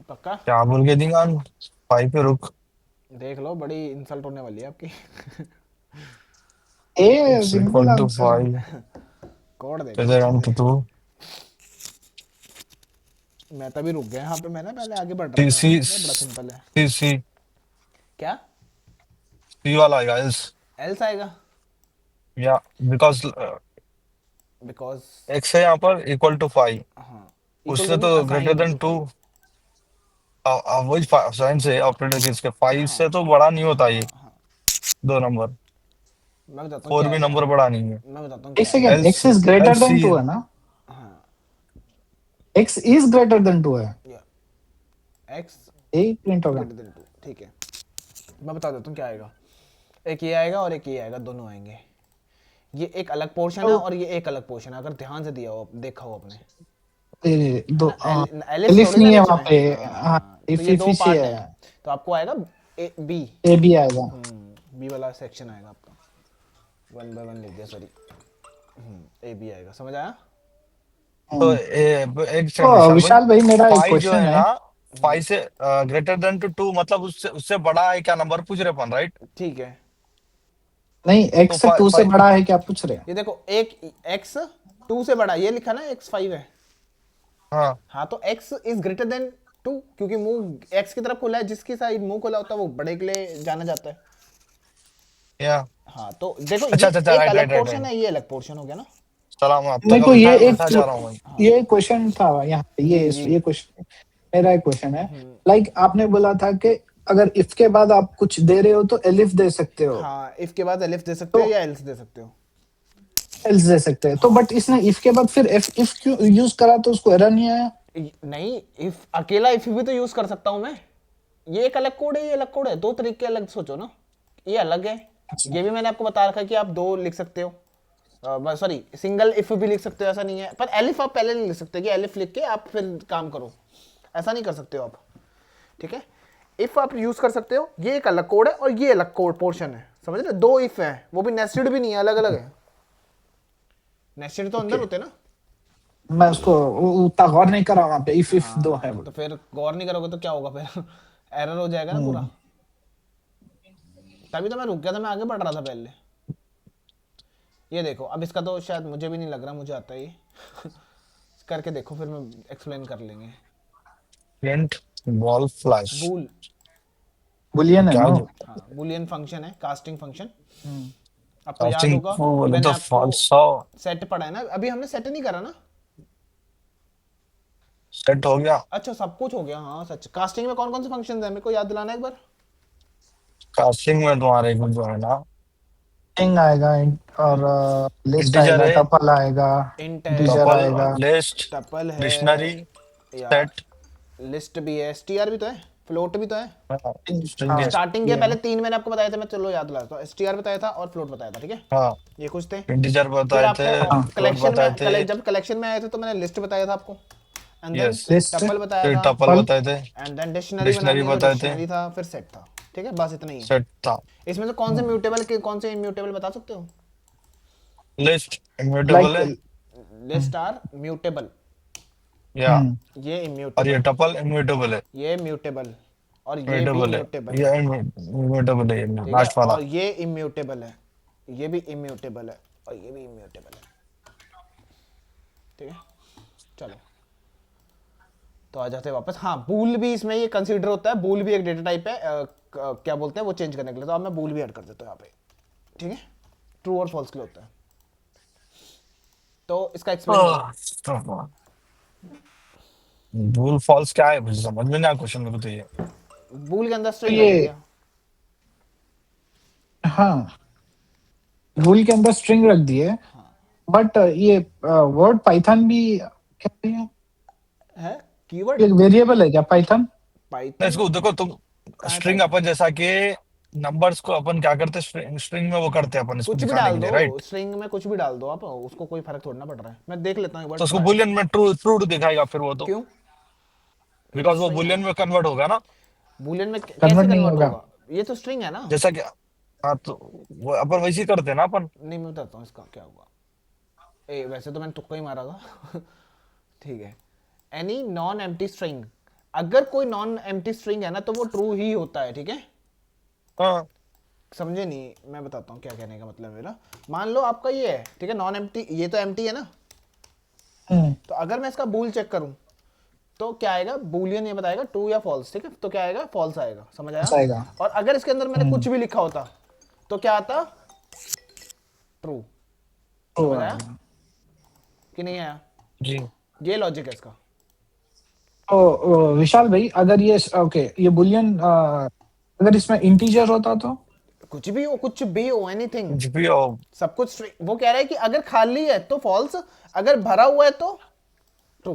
पक्का? क्या बोल के दिंगा 5 पे रुक देख लो, बड़ी इंसल्ट होने वाली है आपकी। A x simple equal to answer है। 5 कोड देखो ग्रेटर अच्छे देन से। 2 मैं तभी रुक गया यहाँ पे, मैं ना पहले आगे बढ़ रहा सी था, सी मैं बड़ा सिंपल है। सी सी क्या? सी वाला आएगा else एल्स आएगा? या बिकॉज बिकॉज x है यहाँ पर इक्वल टू 5 हाँ, इक्वल उससे टू नहीं, तो ग्रेटर असाइन देन टू 2 5। वही साइन से ऑपरेटर की इसके 5 हाँ से तो बड़ा नहीं होता ये हाँ हाँ, दो नंबर मैं बताता हूँ 4 क्या भी आएगा। नंबर बड़ा नहीं है मैं बताता हूँ एक क्या आएगा। Second, else X is greater else than C two है है ना? हाँ X is greater than two है, या एक्स ए प्रिंट होगा। ग्रेटर देन 2, ठीक है। मैं बता देता हूँ क्या आएगा। एक ये आएगा और एक ये आएगा, दोनों आएंगे। ये एक अलग पोर्शन है तो और ये एक अलग पोर्शन है, अगर ध्यान से दिया हो, देखा हो आपने, है दो ना? एलिफ एलिफ थोड़ी नहीं ना है बीच वहाँ में। पे। हाँ हाँ, तो इफ ये इफ दो इसी पार्ट है, हैं, तो आपको आएगा ए बी। ए भी आएगा। बी वाला सेक्शन आएगा आपका। 1 by 1 लिख दिया, सॉरी। ए बी आएगा, समझ आया? तो हम्म। एक सेकंड तो विशाल भाई विशाल भाई मेरा एक 5 जो क्वेश्चन है है। ना 5 से ग्रेटर देन टू 2 मतलब उससे उससे बड़ा है क्या नंबर पूछ रहे अपन राइट ठीक है। नहीं, तो एक्स से टू से 5 बड़ा है क्या पूछ रहे हैं? ये देखो, एक एक्स 2 से बड़ा, ये लिखा ना एक्स 5 है। हाँ हाँ, तो x इज ग्रेटर देन 2, क्योंकि मुंह x की तरफ खुला है, जिसकी साइड मुंह खुला होता है वो बड़े के लिए जाना जाता है। या हाँ, तो देखो अच्छा ये अच्छा अच्छा एक राइट अलग राइट राइट पोर्शन राइट है, ये अलग पोर्शन हो गया ना। चला मैं अब मेरे तक को ये बैठा जा रहा हूँ मैं ये क्वेश्चन था यहाँ पे, जी जी। ये क्वेश्चन मेरा एक क्वेश्चन है। लाइक आपने बोला था कि अगर इफ के बाद आप कुछ दे रहे हो तो एलिफ दे सकते हो, हाँ, इफ के बाद एलिफ दे सकते तो हो या एल्स दे सकते हो। एल्स दे सकते हैं। तो बट इसने इफ के बाद फिर इफ क्यों यूज करा तो उसको एरर नहीं आया? नहीं, इफ अकेला इफ भी तो यूज कर सकता हूं मैं। ये एक अलग कोड है, ये अलग कोड है, दो तरीके अलग सोचो ना। ये अलग है, ये भी मैंने आपको बता रखा है कि आप दो लिख सकते हो, सॉरी सिंगल इफ भी लिख सकते हो, ऐसा नहीं है। पर एलिफ आप पहले नहीं लिख सकते कि एलिफ लिख के आप फिर काम करो, ऐसा नहीं कर सकते हो आप, ठीक है। इफ आप यूज कर सकते हो, ये एक अलग कोड है और ये अलग कोड पोर्शन है, समझ रहे? दो इफ है, वो भी नेस्टेड भी नहीं है, अलग अलग है। नेस्टेड तो अंदर होते हैं ना। मैं उसको उतना गौर नहीं करा वहां पे, इफ दो है। तो फिर गौर नहीं करोगे तो क्या होगा फिर? एरर हो जाएगा ना पूरा। तभी तो मैं रुक गया था, मैं आगे बढ़ रहा था पहले। ये देखो, अब इसका तो शायद मुझे भी नहीं लग रहा, मुझे आता है ये। करके देखो, फिर मैं एक्सप्लेन कर लेंगे। प्रिंट बॉल फ्लैश बूल, बुलियन है क्या ना वो? जो हाँ बुलियन फंक्शन है, कास्टिंग फंक्शन। हम्म। आपको याद कास्टिंग होगा, वो बोले मैंने तो आपको फॉल्सा सेट पढ़ा है ना, अभी हमने सेट नहीं करा ना। सेट हो गया अच्छा, सब कुछ हो गया, हाँ सच। कास्टिंग में कौन कौन से फंक्शन है, मेरे को याद दिलाना एक बार। कास्टिंग में तुम्हारे को जो है ना स्ट्रिंग आएगा और लिस्ट इंटीजर आएगा, है टपल आएगा, इंट इंटीजर है, टपल आएगा। लिस्ट टपल है, डिक्शनरी या सेट लिस्ट भी है, str भी तो है, फ्लोट भी तो है। स्ट्रिंग है स्टार्टिंग के पहले तीन मैंने आपको बताए थे, मैं चलो याद दिलाता हूँ। str बताया था और फ्लोट बताया था, ठीक है। हाँ ये कुछ थे। इंटीजर फिर बताए थे आपको फ्लोट कलेक्शन बताए थे में, जब कलेक्शन में आए थे तो मैंने लिस्ट बताया था आपको, and then yes list tuple बताया फिर था, टपल पल बताए थे एंड देन डिक्शनरी बना डिक्शनरी दिया, तो बताए थे डिक्शनरी था, फिर सेट था, ठीक है। बस इतना ही है। सेट था इसमें से कौन से म्यूटेबल के कौन से इम्यूटेबल बता सकते हो? लिस्ट इम्यूटेबल लाइक है लिस्ट आर म्यूटेबल, या ये और ये इम्यूटेबल, टपल इम्यूटेबल है ये म्यूटेबल, और ये भी इम्यूटेबल है म्यूटेबल, ये इम्यूटेबल है ठीक है। लास्ट वाला और ये इम्यूटेबल है, ये भी इम्यूटेबल है, और ये भी इम्यूटेबल है, ठीक है। चलो, तो आ जाते हैं वापस। हाँ, बूल भी इसमें ये कंसीडर होता है, बूल भी एक डेटा टाइप है, क्या बोलते हैं वो चेंज करने के लिए। तो अब मैं बूल भी ऐड कर देता हूँ यहाँ पे, ठीक है। ट्रू और फॉल्स के लिए होता है। तो इसका एक्सप्लेन करो। बूल फॉल्स क्या है, मुझे समझ में नहीं आया क्वेश्चन मेरे को तो ये। बूल के अंदर तो स्ट्रिंग रख ये दिया। हाँ, बूल के अंदर स्ट्रिंग रख दिए, हाँ बट ये वर्ड पाइथन भी क्या है? है ये कीवर्ड वेरिएबल है क्या पाइथन? नहीं, पाइथन। इसको देखो तुम, कहाँ है स्ट्रिंग पाइथन? अपन जैसा कि नंबर्स को अपन क्या करते हैं, स्ट्रिंग में वो करते हैं अपन इसको कुछ भी दिखाने डाल के दो लिए, राइट? स्ट्रिंग में, कुछ भी डाल दो आप, उसको कोई फर्क थोड़ा ना पड़ रहा है। मैं देख लेता हूँ एक बार तो उसको ट्राई। बुलियन में ट्रू ट्रू दिखाएगा फिर वो तो, क्यों? ये तो बिकॉज वो स्ट्रिंग है बुलियन ना। में कन्वर्ट होगा ना। बूलियन में कैसे कन्वर्ट नहीं कन्वर्ट होगा। होगा? ये तो स्ट्रिंग है ना। जैसा कि, हाँ तो वो अपन वैसे ही करते हैं ना अपन। नहीं मैं बताता हूँ इसका क्या होगा। वैसे तो मैंने तुक्का ही मारा था। ठीक है। एनी नॉन एम्प्टी स्ट्रिंग, अगर कोई नॉन एम्प्टी स्ट्रिंग है ना तो वो ट्रू ही होता है, ठीक है। हाँ समझे नहीं? मैं बताता हूँ क्या कहने का मतलब मेरा। मान लो आपका ये है, ठीक है, नॉन एम्प्टी, ये तो एम्प्टी है ना। तो अगर मैं इसका बूल चेक करूं तो क्या आएगा? बूलियन ये बताएगा ट्रू या फॉल्स, ठीक है। तो क्या आएगा? फॉल्स आएगा, समझ आया? ऐसा आएगा। और अगर इसके अंदर मैंने कुछ भी लिखा होता तो क्या आता? ट्रू। तो समझ आया कि नहीं आया? जी। ये लॉजिक है इसका। तो विशाल भाई, अगर ये ओके, ये बुलियन अगर इसमें इंटीजर होता तो? कुछ भी हो, कुछ भी हो, एनीथिंग, कुछ भी हो। सब कुछ वो कह रहा है कि अगर खाली है तो फॉल्स, अगर भरा हुआ है तो ट्रू।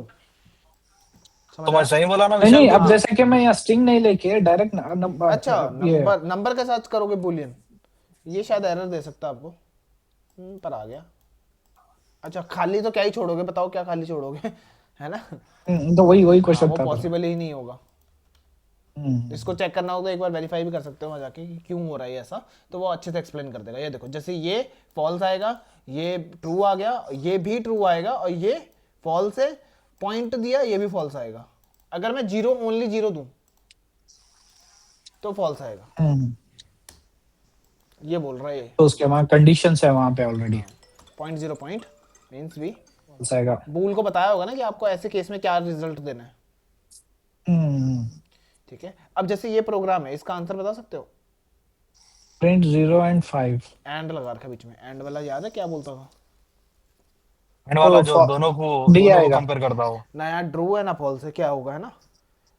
समझ तो मैं आया? सही बोला ना नहीं विशाल नहीं, अब भाई? जैसे कि मैं यहाँ स्ट्रिंग नहीं लेके डायरेक्ट अच्छा, ये नंबर नंबर के साथ करोगे बूलियन, ये शायद एरर दे सकता है आपको। पर आ गया। अच्छा, खाली तो क्या ही छोड़ोगे, बताओ क्या खाली छोड़ोगे? है ना। तो वही वही हाँ, क्वेश्चन वो था तो। पॉसिबल ही नहीं होगा। हम्म, इसको चेक करना हो तो एक बार वेरीफाई भी कर सकते हो वहाँ जाके कि क्यों हो रहा है ऐसा, तो वो अच्छे से एक्सप्लेन कर देगा। ये देखो, जैसे ये फॉल्स आएगा, ये ट्रू आ गया, ये भी ट्रू आएगा, और ये फॉल्स है, पॉइंट दिया, ये भी फॉल्स आएगा। अगर मैं जीरो, ओनली जीरो दूं तो फॉल्स आएगा। हम्म। ये बोल रहा है ये। तो उसके वहाँ कंडीशंस है वहाँ पे ऑलरेडी। हाँ, पॉइंट जीरो पॉइंट मीन्स भी। फॉल्स आएगा। बूल को बताया होगा ना कि आपको ऐसे केस में क्या रिजल्ट देना है, हम्म। ठीक है। अब जैसे ये प्रोग्राम है, इसका आंसर बता सकते हो? Print 0 and 5। एंड लगा रखा बीच में, एंड वाला याद है क्या बोलता था? एंड वाला तो जो दोनों को, डी दोनों को आएगा। कंपेयर करता हो। ना यहाँ ट्रू है ना फॉल्स है, क्या होगा, है ना।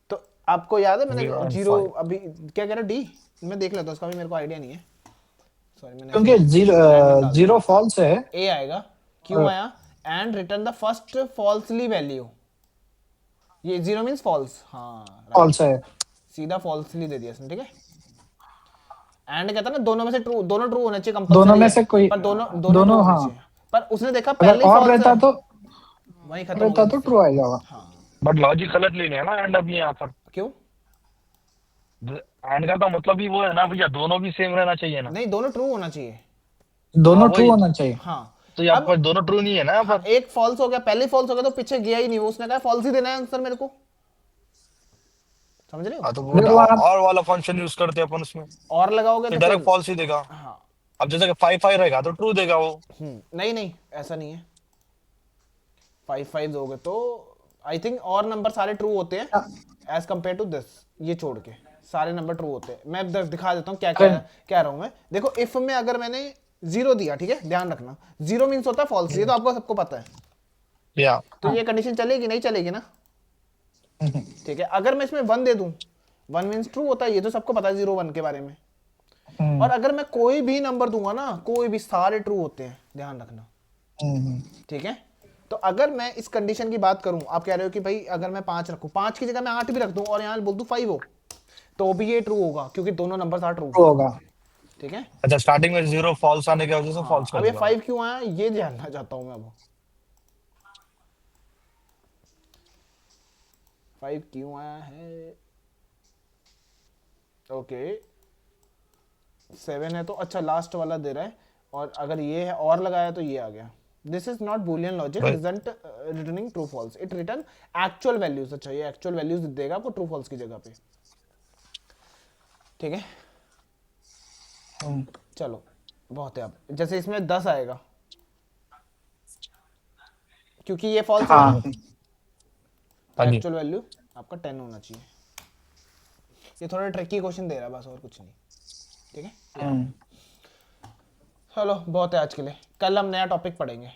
तो आपको याद है मैंने 0 and जीरो 5। अभी क्या कह रहा, डी। मैं देख लेता हूँ, उसका भी मेरे को आइडिया नहीं है। सॉरी, मैंने क्योंकि रैंडम डाल जीरो दिया। फॉल्स है। ए आएगा, क्यों आया? And return the first falsely value. ये जीरो मीन्स फॉल्स, हाँ राइट। फॉल्स है। सीधा फॉल्सली दे दिया इसने, ठीक है। एंड कहता है ना, दोनों में से ट्रू, दोनों ट्रू होने चाहिए, दोनों कंपलसरी में है। से कोई, पर दोनों दोनों ट्रू दोनों होने हाँ। चाहिए। पर उसने देखा अगर पहले ही और फॉल्स है, रहता तो, वहीं खत्म हो गया तो सिस्टम। ट्रू आएगा वहाँ। हाँ। बट लॉजिक गलत लेने है ना एंड अभी यहाँ पर। क्यों? एंड का तो मतलब ही वो है ना भैया, दोनों भी सेम रहना चाहिए ना। नहीं, दोनों ट्रू होना चाहिए। हाँ दोनों ट्रू वही। होना चाहिए। हाँ। तो यहाँ अब पर दोनों ट्रू नहीं है ना यहाँ हाँ, पर। एक फॉल्स हो गया, पहले फॉल्स हो गया तो पीछे गया ही नहीं वो, उसने कहा फॉल्स ही देना है आंसर मेरे को। समझ रहे हो? हाँ तो वो अगर वहाँ और वाला फंक्शन यूज करते हैं अपन उसमें, और लगाओगे तो तो डायरेक्ट फिर। फॉल्स ही देगा। हाँ। अब जैसे कि 5 5 रहेगा तो ट्रू देगा वो। नहीं नहीं, ऐसा नहीं है। 5 5 दोगे तो आई थिंक और नंबर सारे ट्रू होते हैं एज कंपेयर टू दिस। ये छोड़ के सारे नंबर ट्रू होते हैं। मैं दिखा देता हूँ क्या क्या कह रहा हूँ मैं। देखो, इफ में अगर मैंने जीरो दिया, ठीक है, ध्यान रखना, जीरो मीन्स होता है फॉल्स, ये तो आपको सबको पता है। या तो ये कंडीशन चलेगी नहीं चलेगी ना, ठीक है। अगर मैं इसमें वन दे दूं, वन मीन्स ट्रू होता है, ये तो सबको पता है जीरो वन के बारे में। और अगर मैं कोई भी नंबर दूंगा ना, कोई भी, सारे ट्रू होते हैं, ध्यान रखना, ठीक है। तो अगर मैं इस कंडीशन की बात करूं, आप कह रहे हो कि भाई अगर मैं 5 रखूं, 5 की जगह मैं 8 भी रख दूं और यहां बोल दूं 5 हो, तो भी ये ट्रू होगा क्योंकि दोनों नंबर आर ट्रू, ट्रू होगा। ठीक है। अच्छा, स्टार्टिंग में 0 फॉल्स आने की वजह से फॉल्स कर अब ये दिया। 5 क्यों आया ये जानना चाहता हूं मैं। अब 5 क्यों आया है? ओके, 7 है तो अच्छा लास्ट वाला दे रहा है, और अगर ये है और लगाया तो ये आ गया। This is not Boolean logic result returning true false, it return actual values. अच्छा, ये एक्चुअल वैल्यूज देगा आपको ट्रू फॉल्स की जगह पे, ठीक है। चलो बहुत है। अब जैसे इसमें 10 आएगा क्योंकि ये फॉल्स है ना, हाँ। तो हाँ जी। एक्चुअल वैल्यू आपका 10 होना चाहिए। ये थोड़ा ट्रिकी क्वेश्चन दे रहा है बस, और कुछ नहीं, ठीक है। चलो बहुत है आज के लिए, कल हम नया टॉपिक पढ़ेंगे।